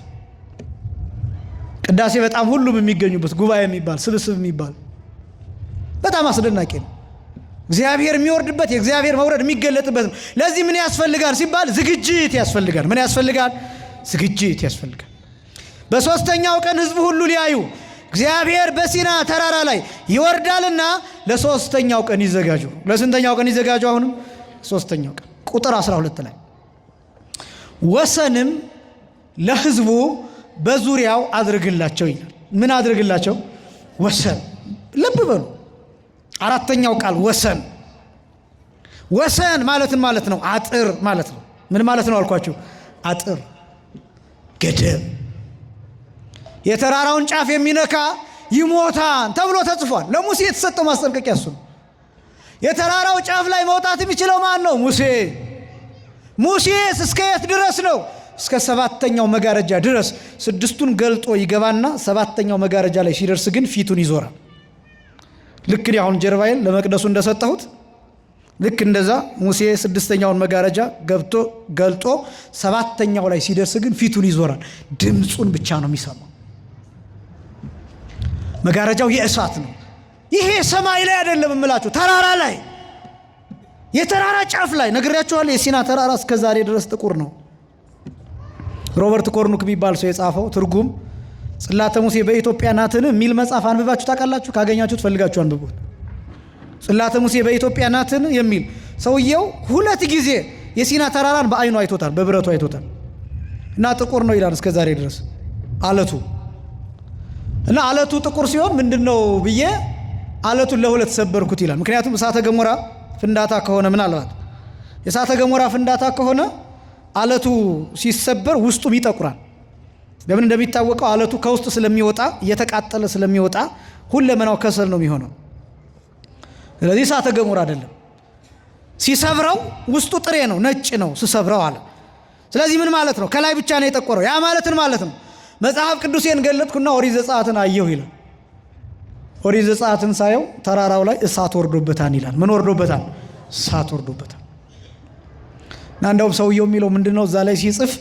ቅዳሴ በጣም ሁሉም የሚገኙበት ጉባኤ የሚባል ስብስብ የሚባል በጣም አስደናቂ ነው። እግዚአብሔር የሚወርድበት የእግዚአብሔር መውረድ የሚገለጥበት ነው። ለዚህ ምን ያስፈልጋል ሲባል ዝግጅት ያስፈልጋል። ምን ያስፈልጋል? ዝግጅት ያስፈልጋል። በሦስተኛው ቀን ሕዝቡ ሁሉ ሊያዩ እግዚአብሔር በሲና ተራራ ላይ ይወርዳልና ለሦስተኛው ቀን ይዘጋጁ። ለስንተኛው ቀን ይዘጋጁ? አሁንም ሦስተኛው ቀን ቁጥር 12 ላይ ወሰንም ለሕዝቡ በዙሪያው አድርግላቸው ይላል። ምን አድርግላቸው? ወሰን። ልብ በሉ፣ አራተኛው ቃል ወሰን። ወሰን ማለትን ማለት ነው አጥር ማለት ነው። ምን ማለት ነው አልኳችሁ? አጥር፣ ገደብ። የተራራውን ጫፍ የሚነካ ይሞታል ተብሎ ተጽፏል። ለሙሴ የተሰጠው ማስጠንቀቂያ እሱ ነው። የተራራው ጫፍ ላይ መውጣት የሚችለው ማን ነው? ሙሴ። ሙሴስ እስከ የት ድረስ ነው? እስከ 7ኛው መጋረጃ ድረስ። 6ቱን ገልጦ ይገባና 7ኛው መጋረጃ ላይ ሲደርስ ግን ፊቱን ይዞራል። ልክ እኔ አሁን ጀርባዬን ለመቅደሱ እንደሰጠሁት ልክ እንደዛ ሙሴ 6ኛውን መጋረጃ ገልጦ 7ኛው ላይ ሲደርስ ግን ፊቱን ይዞራል። ድምፁን ብቻ ነው የሚሰማው። መጋረጃው የእሳት ነው። ይሄ ሰማይ ላይ አይደለም እምላችሁ፣ ተራራ ላይ፣ የተራራ ጫፍ ላይ ነግሬያችኋለሁ። የሲና ተራራ እስከ ዛሬ ድረስ ጥቁር ነው። ሮበርት ኮርኑክ የሚባል ሰው የጻፈው ትርጉም ጽላተ ሙሴ በኢትዮጵያ ናትን የሚል መጽሐፍ አንብባችሁ ታውቃላችሁ? ካገኛችሁት ፈልጋችሁ አንብቡት። ጽላተ ሙሴ በኢትዮጵያ ናትን የሚል ሰውየው 2 ጊዜ የሲና ተራራን በአይኑ አይቶታል፣ በብረቱ አይቶታል። እና ጥቁር ነው ይላል እስከ ዛሬ ድረስ አለቱ። እና አለቱ ጥቁር ሲሆን ምንድነው ብዬ አለቱን ለ2 ሰበርኩት ይላል። ምክንያቱም እሳተ ገሞራ ፍንዳታ ከሆነ ምናልባት የእሳተ ገሞራ ፍንዳታ ከሆነ አለቱ ሲሰበር ውስጡም ይጠቁራል። ለምን እንደሚታወቀው አለቱ ከውስጥ ስለሚወጣ እየተቃጠለ ስለሚወጣ ሁለመናው ከሰል ነው የሚሆነው። ስለዚህ እሳተ ገሞራ አይደለም። ሲሰብረው ውስጡ ጥሬ ነው፣ ነጭ ነው ሲሰብረው አለ። ስለዚህ ምን ማለት ነው? ከላይ ብቻ ነው የጠቆረው። ያ ማለትን ማለት ነው መጽሐፍ ቅዱሴን ገለጥኩና ኦሪት ዘጸአትን አየሁ ይላል። ኦሪት ዘጸአትን ሳየው ተራራው ላይ እሳት ወርዶበታል ይላል። ምን ወርዶበታል? እሳት ወርዶበታል። እና እንደውም ሰውየው የሚለው ምንድነው እዛ ላይ ሲጽፍ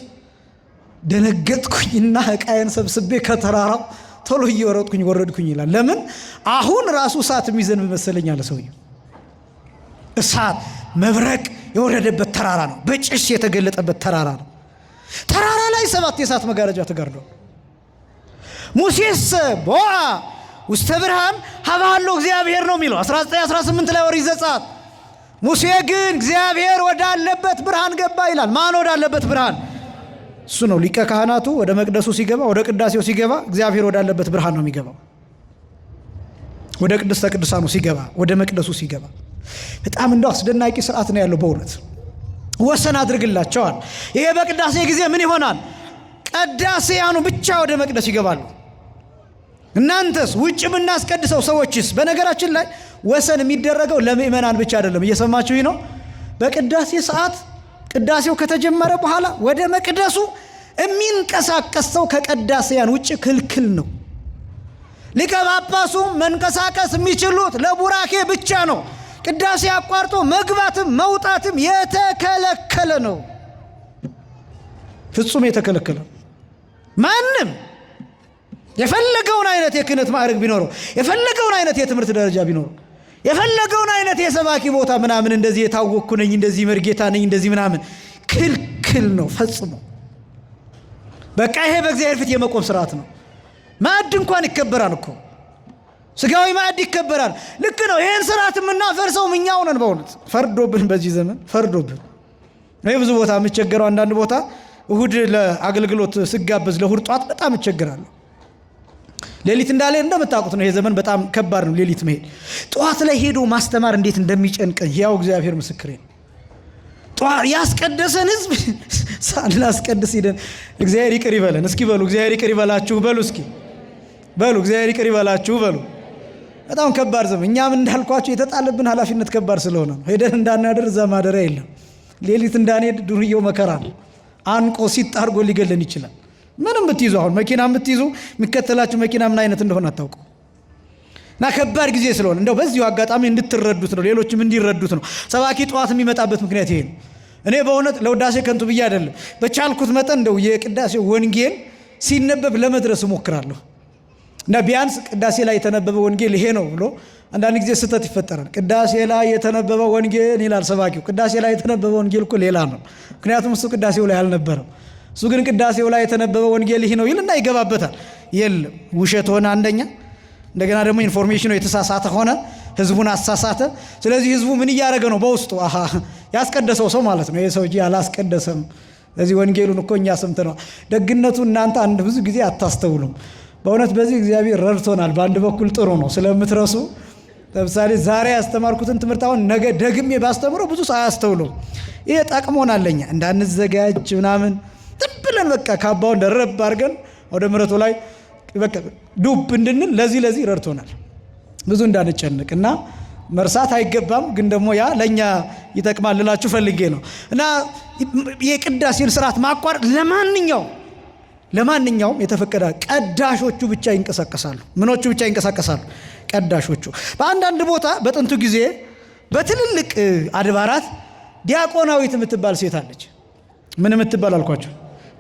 ደነገጥኩኝና ዕቃዬን ሰብስቤ ከተራራው ቶሎ እየወረድኩኝ ወረድኩኝ ይላል። ለምን? አሁን ራሱ እሳት የሚዘንብ መሰለኝ አለ ሰውየው። እሳት መብረቅ የወረደበት ተራራ ነው፣ በጭስ የተገለጠበት ተራራ ነው። ተራራ ላይ 7 የእሳት መጋረጃ ተጋርዷል። ሙሴስ ቦአ ውስተ ብርሃን ሀባሎ እግዚአብሔር ነው የሚለው 19:18 ላይ ኦሪት ዘጸአት። ሙሴ ግን እግዚአብሔር ወዳለበት ብርሃን ገባ ይላል። ማን ወዳለበት ብርሃን? እሱ ነው ሊቀ ካህናቱ ወደ መቅደሱ ሲገባ፣ ወደ ቅዳሴው ሲገባ እግዚአብሔር ወዳለበት ብርሃን ነው የሚገባው። ወደ ቅድስተ ቅዱሳኑ ሲገባ፣ ወደ መቅደሱ ሲገባ በጣም እንደው አስደናቂ ስርዓት ነው ያለው በእውነት። ወሰን አድርግላቸዋል። ይሄ በቅዳሴ ጊዜ ምን ይሆናል? ቀዳሴያኑ ብቻ ወደ መቅደስ ይገባሉ። እናንተስ ውጭ የምናስቀድሰው ሰዎችስ? በነገራችን ላይ ወሰን የሚደረገው ለምእመናን ብቻ አይደለም። እየሰማችሁ ነው? በቅዳሴ ሰዓት ቅዳሴው ከተጀመረ በኋላ ወደ መቅደሱ የሚንቀሳቀስ ሰው ከቀዳሴያን ውጭ ክልክል ነው። ሊቀ ጳጳሱ መንቀሳቀስ የሚችሉት ለቡራኬ ብቻ ነው። ቅዳሴ አቋርጦ መግባትም መውጣትም የተከለከለ ነው። ፍጹም የተከለከለ። ማንም የፈለገውን አይነት የክህነት ማዕረግ ቢኖረው፣ የፈለገውን አይነት የትምህርት ደረጃ ቢኖረው፣ የፈለገውን አይነት የሰባኪ ቦታ ምናምን እንደዚህ የታወቅኩ ነኝ፣ እንደዚህ መርጌታ ነኝ፣ እንደዚህ ምናምን ክልክል ነው ፈጽሞ። በቃ ይሄ በእግዚአብሔር ፊት የመቆም ስርዓት ነው። ማዕድ እንኳን ይከበራል እኮ ስጋዊ ማዕድ ይከበራል። ልክ ነው። ይሄን ስርዓት የምናፈርሰው እኛው ነን። በእውነት ፈርዶብን፣ በዚህ ዘመን ፈርዶብን። እኔ ብዙ ቦታ የምቸገረው አንዳንድ ቦታ እሁድ ለአገልግሎት ስጋበዝ ለእሁድ ጧት በጣም እቸገራለሁ። ሌሊት እንዳለ እንደምታውቁት ነው። ይሄ ዘመን በጣም ከባድ ነው ሌሊት መሄድ። ጧት ላይ ሄዶ ማስተማር እንዴት እንደሚጨንቀኝ ያው እግዚአብሔር ምስክሬ ነው። ጧት ያስቀደሰን ህዝብ ሳናስቀድስ ሄደን እግዚአብሔር ይቅር ይበለን። እስኪ በሉ እግዚአብሔር ይቅር ይበላችሁ በሉ። እስኪ በሉ እግዚአብሔር ይቅር ይበላችሁ በሉ። በጣም ከባድ ዘመን። እኛም እንዳልኳቸው የተጣለብን ኃላፊነት ከባድ ስለሆነ ነው። ሄደን እንዳናደር እዛ ማደሪያ የለም። ሌሊት እንዳንሄድ ዱርዬው መከራ ነው። አንቆ ሲጣርጎ ሊገለን ይችላል። ምንም ብትይዙ፣ አሁን መኪና ብትይዙ የሚከተላችሁ መኪና ምን አይነት እንደሆነ አታውቁ። እና ከባድ ጊዜ ስለሆነ እንደው በዚሁ አጋጣሚ እንድትረዱት ነው፣ ሌሎችም እንዲረዱት ነው። ሰባኪ ጠዋት የሚመጣበት ምክንያት ይሄ ነው። እኔ በእውነት ለውዳሴ ከንቱ ብዬ አይደለም። በቻልኩት መጠን እንደው የቅዳሴ ወንጌል ሲነበብ ለመድረስ እሞክራለሁ። እና ቢያንስ ቅዳሴ ላይ የተነበበ ወንጌል ይሄ ነው ብሎ አንዳንድ ጊዜ ስህተት ይፈጠራል። ቅዳሴ ላይ የተነበበ ወንጌል ይላል ሰባኪው። ቅዳሴ ላይ የተነበበ ወንጌል እኮ ሌላ ነው። ምክንያቱም እሱ ቅዳሴው ላይ አልነበረም። እሱ ግን ቅዳሴው ላይ የተነበበ ወንጌል ይህ ነው ይልና ይገባበታል። የለም ውሸት ሆነ አንደኛ፣ እንደገና ደግሞ ኢንፎርሜሽኑ የተሳሳተ ሆነ፣ ህዝቡን አሳሳተ። ስለዚህ ህዝቡ ምን እያደረገ ነው? በውስጡ ያስቀደሰው ሰው ማለት ነው። ይህ ሰው እንጂ አላስቀደሰም። ስለዚህ ወንጌሉን እኮ እኛ ሰምተነዋል። ደግነቱ እናንተ አንድ ብዙ ጊዜ አታስተውሉም። በእውነት በዚህ እግዚአብሔር ረድቶናል። በአንድ በኩል ጥሩ ነው ስለምትረሱ። ለምሳሌ ዛሬ ያስተማርኩትን ትምህርት አሁን ነገ ደግሜ ባስተምረው ብዙ ሰው አያስተውለው። ይሄ ጠቅሞናል ለኛ እንዳንዘጋጅ ምናምን ዝም ብለን በቃ ካባውን ደረብ አድርገን ወደ ምሕረቱ ላይ በቃ ዱብ እንድንል ለዚህ ረድቶናል። ብዙ እንዳንጨንቅ እና መርሳት አይገባም። ግን ደግሞ ያ ለኛ ይጠቅማል ልላችሁ ፈልጌ ነው። እና የቅዳሴን ስርዓት ማቋረጥ ለማንኛውም የተፈቀደ፣ ቀዳሾቹ ብቻ ይንቀሳቀሳሉ። ምኖቹ ብቻ ይንቀሳቀሳሉ? ቀዳሾቹ። በአንዳንድ ቦታ በጥንቱ ጊዜ በትልልቅ አድባራት ዲያቆናዊት የምትባል ሴት አለች። ምን የምትባል አልኳቸው?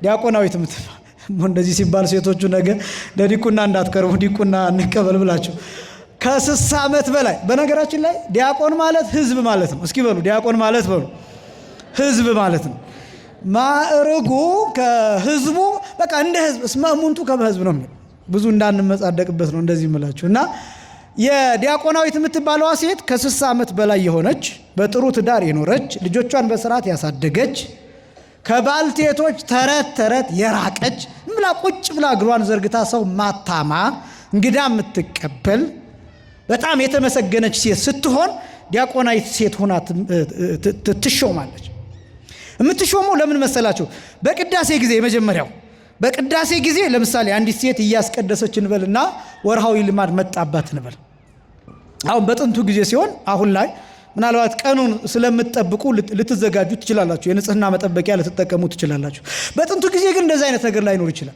ዲያቆናዊት የምትባል። እንደዚህ ሲባል ሴቶቹ ነገ ለዲቁና እንዳትቀርቡ ዲቁና እንቀበል ብላቸው። ከ60 ዓመት በላይ በነገራችን ላይ ዲያቆን ማለት ህዝብ ማለት ነው። እስኪ በሉ ዲያቆን ማለት በሉ ህዝብ ማለት ነው። ማዕረጉ ከህዝቡ በቃ እንደ ህዝብ እስመ እሙንቱ ከመ ህዝብ ነው የሚለው። ብዙ እንዳንመጻደቅበት ነው እንደዚህ የምላችሁ። እና የዲያቆናዊት የምትባለዋ ሴት ከ60 ዓመት በላይ የሆነች በጥሩ ትዳር የኖረች ልጆቿን በስርዓት ያሳደገች ከባልቴቶች ተረት የራቀች ብላ ቁጭ ብላ እግሯን ዘርግታ ሰው ማታማ እንግዳ የምትቀበል በጣም የተመሰገነች ሴት ስትሆን ዲያቆናዊት ሴት ሆና ትሾማለች። የምትሾመው ለምን መሰላችሁ? በቅዳሴ ጊዜ የመጀመሪያው በቅዳሴ ጊዜ ለምሳሌ አንዲት ሴት እያስቀደሰች እንበልና ወርሃዊ ልማድ መጣባት እንበል። አሁን በጥንቱ ጊዜ ሲሆን አሁን ላይ ምናልባት ቀኑን ስለምትጠብቁ ልትዘጋጁ ትችላላችሁ። የንጽህና መጠበቂያ ልትጠቀሙ ትችላላችሁ። በጥንቱ ጊዜ ግን እንደዚህ አይነት ነገር ላይኖር ይችላል።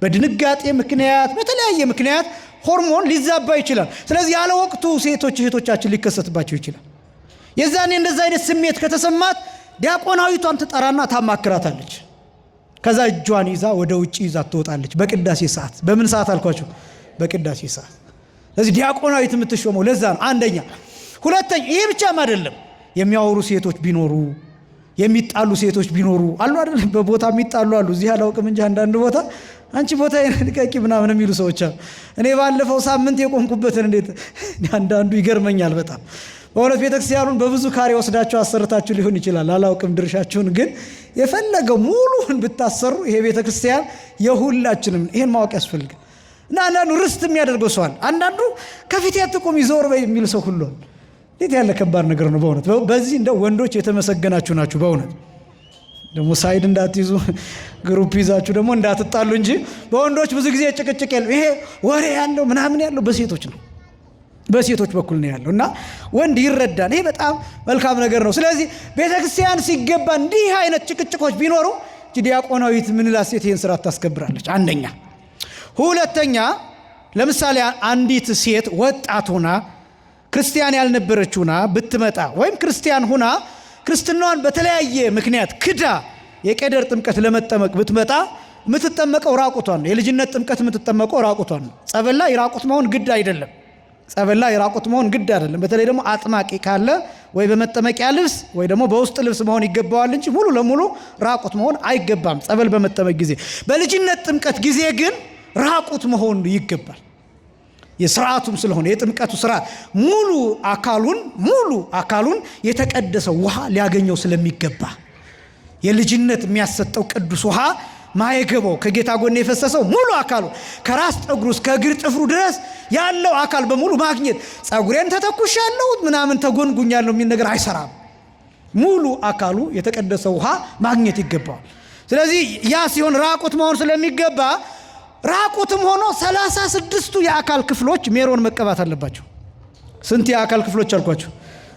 በድንጋጤ ምክንያት፣ በተለያየ ምክንያት ሆርሞን ሊዛባ ይችላል። ስለዚህ ያለ ወቅቱ ሴቶች እህቶቻችን ሊከሰትባቸው ይችላል። የዛኔ እንደዚህ አይነት ስሜት ከተሰማት ዲያቆናዊቷን ትጠራና ታማክራታለች። ከዛ እጇን ይዛ ወደ ውጭ ይዛ ትወጣለች። በቅዳሴ ሰዓት። በምን ሰዓት አልኳቸው? በቅዳሴ ሰዓት። ስለዚህ ዲያቆናዊት የምትሾመው ለዛ ነው። አንደኛ። ሁለተኛ፣ ይሄ ብቻም አይደለም። የሚያወሩ ሴቶች ቢኖሩ፣ የሚጣሉ ሴቶች ቢኖሩ አሉ አይደል? በቦታ የሚጣሉ አሉ። እዚህ አላውቅም እንጂ አንዳንድ ቦታ አንቺ ቦታ ልቀቂ ምናምን የሚሉ ሰዎች አሉ። እኔ ባለፈው ሳምንት የቆምኩበትን እንዴት አንዳንዱ ይገርመኛል በጣም በእውነት ቤተክርስቲያኑን በብዙ ካሬ ወስዳችሁ አሰርታችሁ ሊሆን ይችላል፣ አላውቅም ድርሻችሁን። ግን የፈለገው ሙሉን ብታሰሩ ይሄ ቤተክርስቲያን የሁላችንም፣ ይሄን ማወቅ ያስፈልጋል። እና አንዳንዱ ርስት የሚያደርገው ሰዋል፣ አንዳንዱ ከፊት ያትቆም ይዞር በይ የሚል ሰው ሁሉ እንዴት ያለ ከባድ ነገር ነው በእውነት። በዚህ እንደው ወንዶች የተመሰገናችሁ ናችሁ በእውነት። ደግሞ ሳይድ እንዳትይዙ ግሩፕ ይዛችሁ ደግሞ እንዳትጣሉ እንጂ በወንዶች ብዙ ጊዜ ጭቅጭቅ ያለው ይሄ ወሬ ያለው ምናምን ያለው በሴቶች ነው፣ በሴቶች በኩል ነው ያለው። እና ወንድ ይረዳል። ይሄ በጣም መልካም ነገር ነው። ስለዚህ ቤተክርስቲያን ሲገባ እንዲህ አይነት ጭቅጭቆች ቢኖሩ ዲያቆናዊት ምንላት ሴት ይህን ስርዓት ታስከብራለች። አንደኛ። ሁለተኛ፣ ለምሳሌ አንዲት ሴት ወጣት ሆና ክርስቲያን ያልነበረች ሆና ብትመጣ ወይም ክርስቲያን ሆና ክርስትናዋን በተለያየ ምክንያት ክዳ የቄደር ጥምቀት ለመጠመቅ ብትመጣ የምትጠመቀው ራቁቷን ነው። የልጅነት ጥምቀት የምትጠመቀው ራቁቷን ነው። ጸበል ላይ ራቁት መሆን ግድ አይደለም። ጸበል ላይ ራቁት መሆን ግድ አይደለም። በተለይ ደግሞ አጥማቂ ካለ ወይ በመጠመቂያ ልብስ ወይ ደግሞ በውስጥ ልብስ መሆን ይገባዋል እንጂ ሙሉ ለሙሉ ራቁት መሆን አይገባም ጸበል በመጠመቅ ጊዜ። በልጅነት ጥምቀት ጊዜ ግን ራቁት መሆን ይገባል። የሥርዓቱም ስለሆነ የጥምቀቱ ሥርዓት ሙሉ አካሉን የተቀደሰው ውሃ ሊያገኘው ስለሚገባ የልጅነት የሚያሰጠው ቅዱስ ውሃ ማየገባው ከጌታ ጎን የፈሰሰው ሙሉ አካሉ ከራስ ጠጉሩ እስከ እግር ጥፍሩ ድረስ ያለው አካል በሙሉ ማግኘት ጸጉሬን ተተኩሻለሁ ምናምን ተጎንጉኛለሁ የሚል ነገር አይሰራም። ሙሉ አካሉ የተቀደሰው ውሃ ማግኘት ይገባዋል። ስለዚህ ያ ሲሆን ራቁት መሆን ስለሚገባ ራቁትም ሆኖ 36ቱ የአካል ክፍሎች ሜሮን መቀባት አለባቸው። ስንት የአካል ክፍሎች አልኳቸው?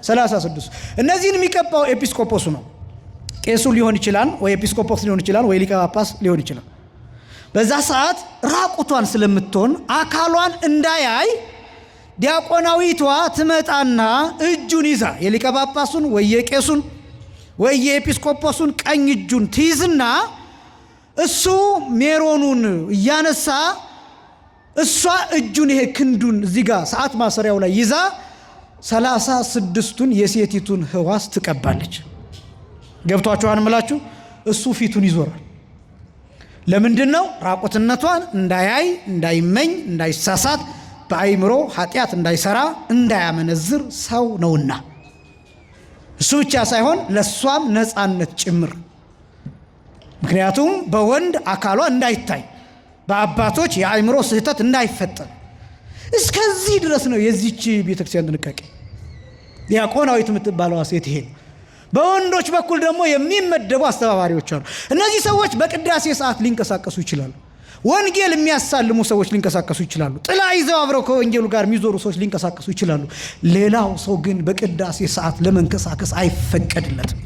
36። እነዚህን የሚቀባው ኤጲስቆጶሱ ነው። ቄሱ ሊሆን ይችላል፣ ወይ ኤጲስቆጶስ ሊሆን ይችላል፣ ወይ ሊቀ ጳጳስ ሊሆን ይችላል። በዛ ሰዓት ራቁቷን ስለምትሆን አካሏን እንዳያይ ዲያቆናዊቷ ትመጣና እጁን ይዛ የሊቀ ጳጳሱን ወይ የቄሱን ወይ የኤጲስቆጶሱን ቀኝ እጁን ትይዝና እሱ ሜሮኑን እያነሳ እሷ እጁን ይሄ ክንዱን እዚህ ጋር ሰዓት ማሰሪያው ላይ ይዛ 36ቱን የሴቲቱን ሕዋስ ትቀባለች። ገብቷችኋል ምላችሁ? እሱ ፊቱን ይዞራል። ለምንድን ነው? ራቁትነቷን እንዳያይ፣ እንዳይመኝ፣ እንዳይሳሳት፣ በአይምሮ ኃጢአት እንዳይሰራ፣ እንዳያመነዝር ሰው ነውና። እሱ ብቻ ሳይሆን ለሷም ነፃነት ጭምር። ምክንያቱም በወንድ አካሏ እንዳይታይ፣ በአባቶች የአይምሮ ስህተት እንዳይፈጠር። እስከዚህ ድረስ ነው የዚች ቤተክርስቲያን ጥንቃቄ። ዲያቆናዊት የምትባለዋ ሴት ይሄ። በወንዶች በኩል ደግሞ የሚመደቡ አስተባባሪዎች አሉ። እነዚህ ሰዎች በቅዳሴ ሰዓት ሊንቀሳቀሱ ይችላሉ። ወንጌል የሚያሳልሙ ሰዎች ሊንቀሳቀሱ ይችላሉ። ጥላ ይዘው አብረው ከወንጌሉ ጋር የሚዞሩ ሰዎች ሊንቀሳቀሱ ይችላሉ። ሌላው ሰው ግን በቅዳሴ ሰዓት ለመንቀሳቀስ አይፈቀድለትም።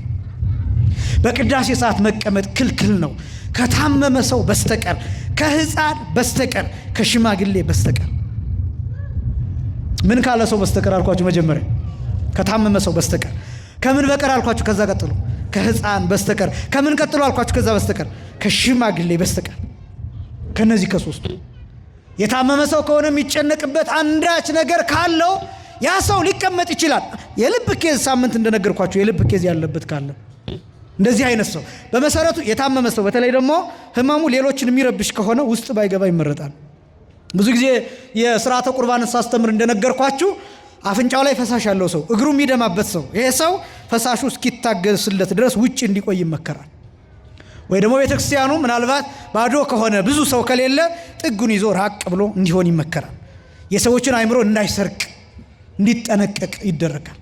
በቅዳሴ ሰዓት መቀመጥ ክልክል ነው። ከታመመ ሰው በስተቀር፣ ከሕፃን በስተቀር፣ ከሽማግሌ በስተቀር። ምን ካለ ሰው በስተቀር አልኳችሁ? መጀመሪያ ከታመመ ሰው በስተቀር። ከምን በቀር አልኳችሁ? ከዛ ቀጥሎ ከሕፃን በስተቀር። ከምን ቀጥሎ አልኳችሁ? ከዛ በስተቀር ከሽማግሌ በስተቀር። ከነዚህ ከሶስቱ የታመመ ሰው ከሆነ የሚጨነቅበት አንዳች ነገር ካለው ያ ሰው ሊቀመጥ ይችላል። የልብ ኬዝ ሳምንት እንደነገርኳችሁ የልብ ኬዝ ያለበት ካለ እንደዚህ አይነት ሰው በመሰረቱ የታመመ ሰው በተለይ ደግሞ ህመሙ ሌሎችን የሚረብሽ ከሆነ ውስጥ ባይገባ ይመረጣል። ብዙ ጊዜ የሥርዓተ ቁርባን ሳስተምር እንደነገርኳችሁ አፍንጫው ላይ ፈሳሽ ያለው ሰው፣ እግሩ የሚደማበት ሰው፣ ይሄ ሰው ፈሳሹ እስኪታገስለት ድረስ ውጭ እንዲቆይ ይመከራል። ወይ ደግሞ ቤተክርስቲያኑ ምናልባት ባዶ ከሆነ ብዙ ሰው ከሌለ ጥጉን ይዞ ራቅ ብሎ እንዲሆን ይመከራል። የሰዎችን አይምሮ እንዳይሰርቅ እንዲጠነቀቅ ይደረጋል።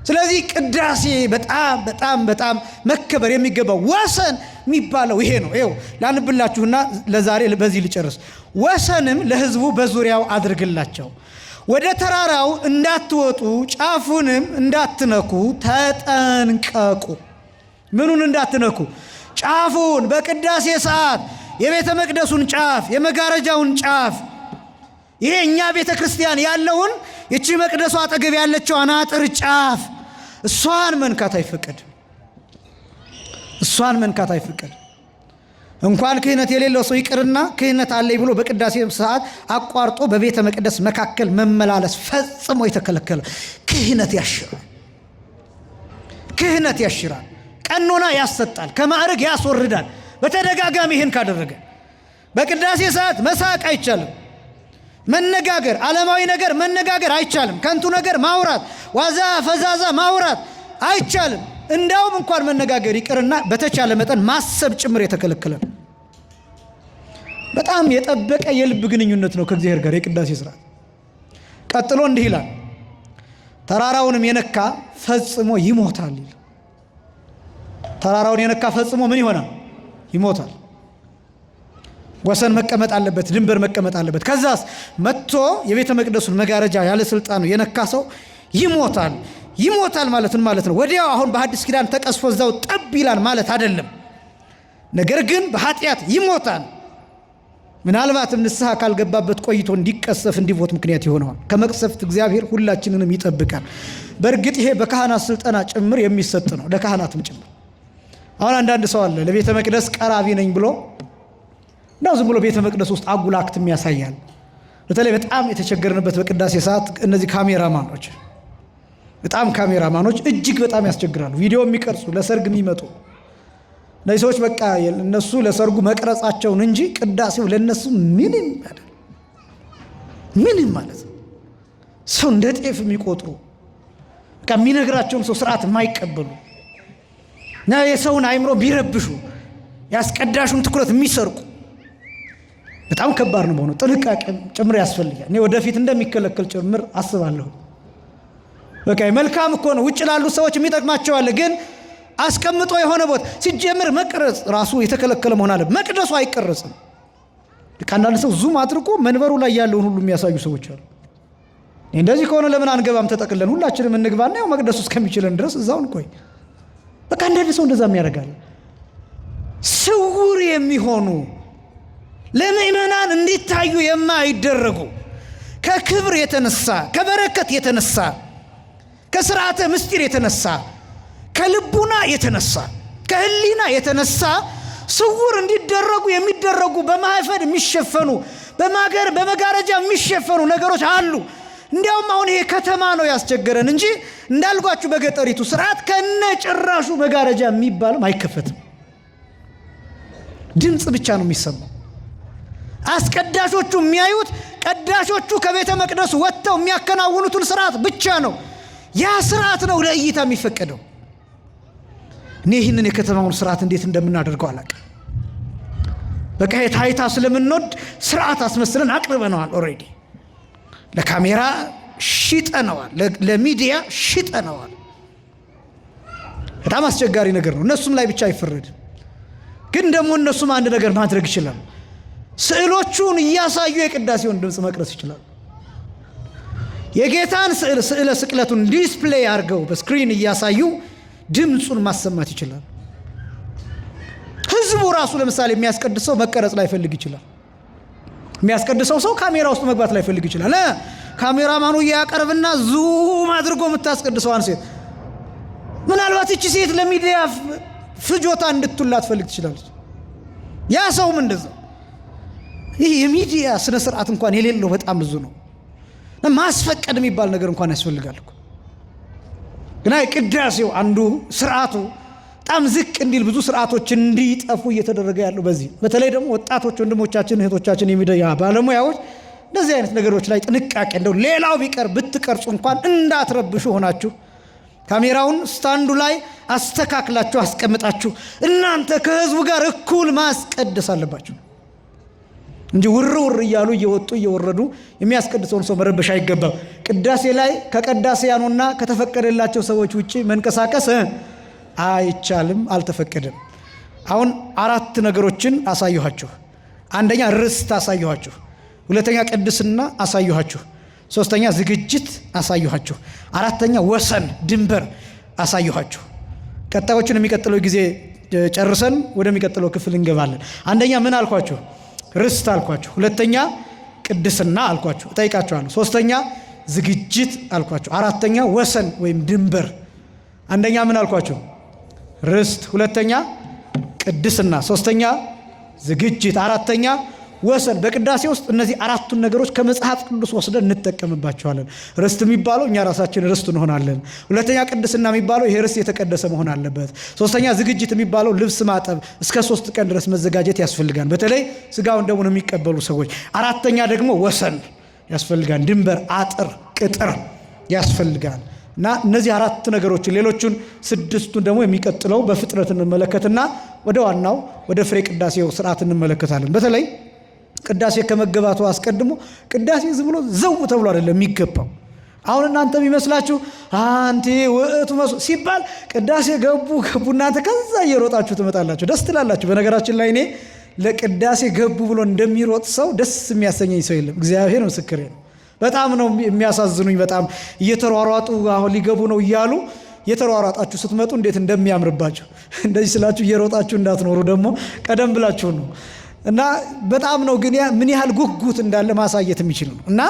ስለዚህ ቅዳሴ በጣም በጣም በጣም መከበር የሚገባው ወሰን የሚባለው ይሄ ነው። ይኸው ላንብላችሁና ለዛሬ በዚህ ልጨርስ። ወሰንም ለሕዝቡ በዙሪያው አድርግላቸው፣ ወደ ተራራው እንዳትወጡ ጫፉንም እንዳትነኩ ተጠንቀቁ። ምኑን እንዳትነኩ? ጫፉን። በቅዳሴ ሰዓት የቤተ መቅደሱን ጫፍ፣ የመጋረጃውን ጫፍ፣ ይሄ እኛ ቤተ ክርስቲያን ያለውን ይቺ መቅደሱ አጠገብ ያለችው አናጥር ጫፍ፣ እሷን መንካት አይፈቀድ። እሷን መንካት አይፈቀድ። እንኳን ክህነት የሌለው ሰው ይቅርና ክህነት አለኝ ብሎ በቅዳሴ ሰዓት አቋርጦ በቤተ መቅደስ መካከል መመላለስ ፈጽሞ የተከለከለ። ክህነት ያሽራል። ክህነት ያሽራል። ቀኖና ያሰጣል። ከማዕረግ ያስወርዳል። በተደጋጋሚ ይህን ካደረገ በቅዳሴ ሰዓት መሳቅ አይቻልም። መነጋገር፣ ዓለማዊ ነገር መነጋገር አይቻልም። ከንቱ ነገር ማውራት፣ ዋዛ ፈዛዛ ማውራት አይቻልም። እንዳውም እንኳን መነጋገር ይቅርና በተቻለ መጠን ማሰብ ጭምር የተከለከለ ነው። በጣም የጠበቀ የልብ ግንኙነት ነው ከእግዚአብሔር ጋር የቅዳሴ ስርዓት። ቀጥሎ እንዲህ ይላል፣ ተራራውንም የነካ ፈጽሞ ይሞታል ይላል። ተራራውን የነካ ፈጽሞ ምን ይሆናል? ይሞታል። ወሰን መቀመጥ አለበት፣ ድንበር መቀመጥ አለበት። ከዛስ መጥቶ የቤተ መቅደሱን መጋረጃ ያለ ስልጣኑ የነካ ሰው ይሞታል። ይሞታል ማለት ምን ማለት ነው? ወዲያው አሁን በሐዲስ ኪዳን ተቀስፎ እዛው ጠብ ይላል ማለት አይደለም። ነገር ግን በኃጢአት ይሞታል። ምናልባትም ንስሐ ካልገባበት ቆይቶ እንዲቀሰፍ እንዲሞት ምክንያት ይሆነዋል። ከመቅሰፍት እግዚአብሔር ሁላችንንም ይጠብቃል። በእርግጥ ይሄ በካህናት ስልጠና ጭምር የሚሰጥ ነው፣ ለካህናትም ጭምር። አሁን አንዳንድ ሰው አለ ለቤተ መቅደስ ቀራቢ ነኝ ብሎ እንዳው ዝም ብሎ ቤተ መቅደስ ውስጥ አጉል አክትም ያሳያል። በተለይ በጣም የተቸገርንበት በቅዳሴ ሰዓት እነዚህ ካሜራማኖች እጅግ በጣም ያስቸግራሉ። ቪዲዮ የሚቀርጹ ለሰርግ የሚመጡ እነዚህ ሰዎች በቃ እነሱ ለሰርጉ መቅረጻቸውን እንጂ ቅዳሴው ለነሱ ምንም አይደል። ምንም ማለት ነው። ሰው እንደ ጤፍ የሚቆጥሩ በቃ የሚነግራቸውን ሰው ስርዓት የማይቀበሉ እና የሰውን አይምሮ ቢረብሹ ያስቀዳሹን ትኩረት የሚሰርቁ በጣም ከባድ ነው። በሆነ ጥንቃቄ ጭምር ያስፈልጋል። እኔ ወደፊት እንደሚከለከል ጭምር አስባለሁ። በቃ መልካም እኮ ነው፣ ውጭ ላሉ ሰዎች የሚጠቅማቸው አለ። ግን አስቀምጦ የሆነ ቦታ ሲጀምር መቅረጽ ራሱ የተከለከለ መሆን አለ። መቅደሱ አይቀረጽም። አንዳንድ ሰው ዙም አድርጎ መንበሩ ላይ ያለውን ሁሉ የሚያሳዩ ሰዎች አሉ። እንደዚህ ከሆነ ለምን አንገባም? ተጠቅለን ሁላችንም እንግባና ያው መቅደሱ እስከሚችለን ድረስ እዛውን ቆይ። በቃ አንዳንድ ሰው እንደዛ የሚያደርጋል። ስውር የሚሆኑ ለምእመናን እንዲታዩ የማይደረጉ ከክብር የተነሳ ከበረከት የተነሳ ከስርዓተ ምስጢር የተነሳ ከልቡና የተነሳ ከህሊና የተነሳ ስውር እንዲደረጉ የሚደረጉ በማህፈድ የሚሸፈኑ በመጋረጃ የሚሸፈኑ ነገሮች አሉ። እንዲያውም አሁን ይሄ ከተማ ነው ያስቸገረን እንጂ እንዳልኳችሁ በገጠሪቱ ስርዓት ከነጭራሹ መጋረጃ የሚባልም አይከፈትም። ድምፅ ብቻ ነው የሚሰማው። አስቀዳሾቹ የሚያዩት ቀዳሾቹ ከቤተ መቅደሱ ወጥተው የሚያከናውኑትን ስርዓት ብቻ ነው። ያ ስርዓት ነው ለእይታ የሚፈቀደው። እኔ ይህንን የከተማውን ስርዓት እንዴት እንደምናደርገው አላውቅም። በቃ የታይታ ስለምንወድ ስርዓት አስመስለን አቅርበነዋል። ኦልሬዲ ለካሜራ ሽጠነዋል፣ ለሚዲያ ሽጠነዋል። በጣም አስቸጋሪ ነገር ነው። እነሱም ላይ ብቻ አይፈረድም። ግን ደግሞ እነሱም አንድ ነገር ማድረግ ይችላል። ስዕሎቹን እያሳዩ የቅዳሴውን ድምፅ መቅረጽ ይችላል። የጌታን ስዕለ ስቅለቱን ዲስፕሌይ አድርገው በስክሪን እያሳዩ ድምፁን ማሰማት ይችላል። ህዝቡ ራሱ ለምሳሌ የሚያስቀድሰው መቀረጽ ላይ ፈልግ ይችላል። የሚያስቀድሰው ሰው ካሜራ ውስጥ መግባት ላይ ፈልግ ይችላል። ካሜራማኑ ያቀርብና ዙም አድርጎ የምታስቀድሰዋን ሴት ምናልባት እቺ ሴት ለሚዲያ ፍጆታ እንድትላት ፈልግ ትችላለች። ያ ሰውም እንደዛው። ይህ የሚዲያ ስነ ስርዓት እንኳን የሌለው በጣም ብዙ ነው። ማስፈቀድ የሚባል ነገር እንኳን ያስፈልጋል እኮ። ግና ቅዳሴው አንዱ ስርዓቱ በጣም ዝቅ እንዲል ብዙ ስርዓቶች እንዲጠፉ እየተደረገ ያለው በዚህ በተለይ ደግሞ ወጣቶች ወንድሞቻችን እህቶቻችን የሚዲያ ባለሙያዎች እንደዚህ አይነት ነገሮች ላይ ጥንቃቄ እንደው ሌላው ቢቀር ብትቀርጹ እንኳን እንዳትረብሹ ሆናችሁ ካሜራውን ስታንዱ ላይ አስተካክላችሁ አስቀምጣችሁ እናንተ ከህዝቡ ጋር እኩል ማስቀደስ አለባችሁ እንጂ ውር እያሉ እየወጡ እየወረዱ የሚያስቀድሰውን ሰው መረበሽ አይገባም። ቅዳሴ ላይ ከቀዳሴያኑና ከተፈቀደላቸው ሰዎች ውጪ መንቀሳቀስ አይቻልም፣ አልተፈቀደም። አሁን 4 ነገሮችን አሳየኋችሁ። አንደኛ ርስት አሳየኋችሁ፣ ሁለተኛ ቅድስና አሳየኋችሁ፣ ሶስተኛ ዝግጅት አሳየኋችሁ፣ አራተኛ ወሰን ድንበር አሳየኋችሁ። ቀጣዮችን የሚቀጥለው ጊዜ ጨርሰን ወደሚቀጥለው ክፍል እንገባለን። አንደኛ ምን አልኳችሁ? ርስት አልኳችሁ። ሁለተኛ ቅድስና አልኳችሁ፣ እጠይቃችኋለሁ። ሶስተኛ ዝግጅት አልኳችሁ። አራተኛ ወሰን ወይም ድንበር። አንደኛ ምን አልኳችሁ? ርስት፣ ሁለተኛ ቅድስና፣ ሶስተኛ ዝግጅት፣ አራተኛ ወሰን። በቅዳሴ ውስጥ እነዚህ 4ቱን ነገሮች ከመጽሐፍ ቅዱስ ወስደን እንጠቀምባቸዋለን። ርስት የሚባለው እኛ ራሳችን ርስት እንሆናለን። ሁለተኛ ቅድስና የሚባለው ይሄ ርስት የተቀደሰ መሆን አለበት። ሶስተኛ ዝግጅት የሚባለው ልብስ ማጠብ እስከ 3 ቀን ድረስ መዘጋጀት ያስፈልጋል፣ በተለይ ስጋውን ደሙን የሚቀበሉ ሰዎች። አራተኛ ደግሞ ወሰን ያስፈልጋል፣ ድንበር፣ አጥር፣ ቅጥር ያስፈልጋል። እና እነዚህ 4 ነገሮችን ሌሎቹን 6ቱን ደግሞ የሚቀጥለው በፍጥነት እንመለከትና ወደ ዋናው ወደ ፍሬ ቅዳሴው ስርዓት እንመለከታለን። በተለይ ቅዳሴ ከመገባቱ አስቀድሞ ቅዳሴ ዝም ብሎ ዘው ተብሎ አይደለም የሚገባው። አሁን እናንተ ቢመስላችሁ አንቲ ወእቱ መስሎ ሲባል ቅዳሴ ገቡ እናንተ ከዛ እየሮጣችሁ ትመጣላችሁ፣ ደስ ትላላችሁ። በነገራችን ላይ እኔ ለቅዳሴ ገቡ ብሎ እንደሚሮጥ ሰው ደስ የሚያሰኘኝ ሰው የለም። እግዚአብሔር ምስክሬ ነው። በጣም ነው የሚያሳዝኑኝ። በጣም እየተሯሯጡ አሁን ሊገቡ ነው እያሉ እየተሯሯጣችሁ ስትመጡ እንዴት እንደሚያምርባችሁ። እንደዚህ ስላችሁ እየሮጣችሁ እንዳትኖሩ ደግሞ ቀደም ብላችሁ ነው። እና በጣም ነው ግን ምን ያህል ጉጉት እንዳለ ማሳየት የሚችል ነው። እና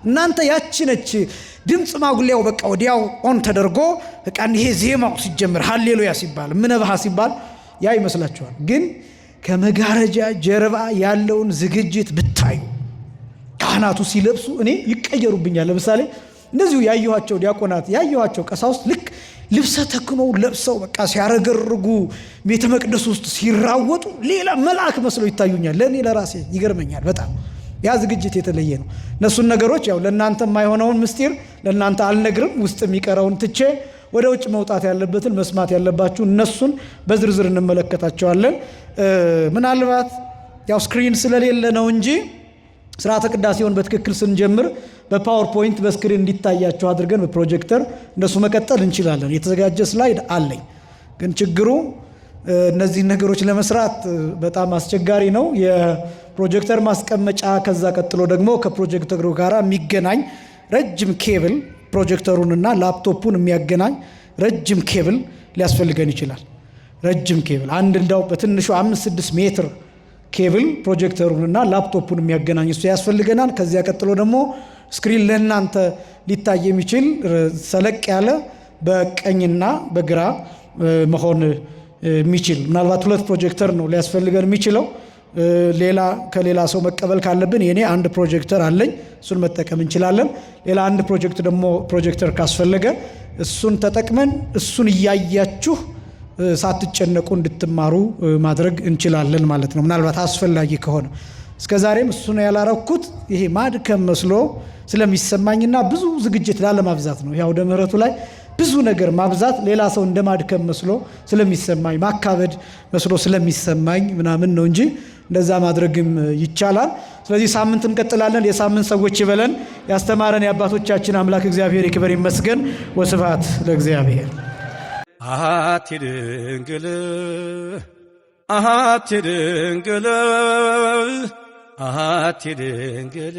እናንተ ያችነች ድምፅ ማጉሊያው በቃ ወዲያው ኦን ተደርጎ በቃ ይሄ ዜማው ሲጀምር ሃሌሉያ ሲባል ምነባህ ሲባል ያ ይመስላችኋል። ግን ከመጋረጃ ጀርባ ያለውን ዝግጅት ብታዩ ካህናቱ ሲለብሱ እኔ ይቀየሩብኛል። ለምሳሌ እንደዚሁ ያየኋቸው ዲያቆናት ያየኋቸው ቀሳውስት ልክ ልብሰ ተክኖ ለብሰው በቃ ሲያረገርጉ ቤተ መቅደስ ውስጥ ሲራወጡ ሌላ መልአክ መስለው ይታዩኛል። ለእኔ ለራሴ ይገርመኛል በጣም ያ ዝግጅት የተለየ ነው። እነሱን ነገሮች ያው ለእናንተ የማይሆነውን ምስጢር ለእናንተ አልነግርም። ውስጥ የሚቀረውን ትቼ ወደ ውጭ መውጣት ያለበትን መስማት ያለባችሁ እነሱን በዝርዝር እንመለከታቸዋለን። ምናልባት ያው ስክሪን ስለሌለ ነው እንጂ ስርዓተ ቅዳሴውን በትክክል ስንጀምር በፓወርፖይንት በስክሪን እንዲታያቸው አድርገን በፕሮጀክተር እንደሱ መቀጠል እንችላለን። የተዘጋጀ ስላይድ አለኝ። ግን ችግሩ እነዚህን ነገሮች ለመስራት በጣም አስቸጋሪ ነው። የፕሮጀክተር ማስቀመጫ፣ ከዛ ቀጥሎ ደግሞ ከፕሮጀክተሩ ጋር የሚገናኝ ረጅም ኬብል፣ ፕሮጀክተሩንና ላፕቶፑን የሚያገናኝ ረጅም ኬብል ሊያስፈልገን ይችላል። ረጅም ኬብል አንድ እንዳው በትንሹ 5-6 ሜትር ኬብል ፕሮጀክተሩንና ላፕቶፑን የሚያገናኝ እሱ ያስፈልገናል። ከዚያ ቀጥሎ ደግሞ ስክሪን ለእናንተ ሊታይ የሚችል ሰለቅ ያለ በቀኝና በግራ መሆን የሚችል ምናልባት 2 ፕሮጀክተር ነው ሊያስፈልገን የሚችለው። ሌላ ከሌላ ሰው መቀበል ካለብን የኔ አንድ ፕሮጀክተር አለኝ፣ እሱን መጠቀም እንችላለን። ሌላ አንድ ፕሮጀክተር ካስፈለገ እሱን ተጠቅመን እሱን እያያችሁ ሳትጨነቁ እንድትማሩ ማድረግ እንችላለን ማለት ነው፣ ምናልባት አስፈላጊ ከሆነ። እስከዛሬም እሱን ያላረኩት ይሄ ማድከም መስሎ ስለሚሰማኝና ብዙ ዝግጅት ላለማብዛት ነው። ያው ወደ ምህረቱ ላይ ብዙ ነገር ማብዛት ሌላ ሰው እንደማድከም መስሎ ስለሚሰማኝ ማካበድ መስሎ ስለሚሰማኝ ምናምን ነው እንጂ እንደዛ ማድረግም ይቻላል። ስለዚህ ሳምንት እንቀጥላለን። የሳምንት ሰዎች ይበለን። ያስተማረን የአባቶቻችን አምላክ እግዚአብሔር ይክበር ይመስገን። ወስብሐት ለእግዚአብሔር። አሐቲ ድንግል አሐቲ ድንግል አሐቲ ድንግል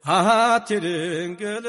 አሐቲ ድንግል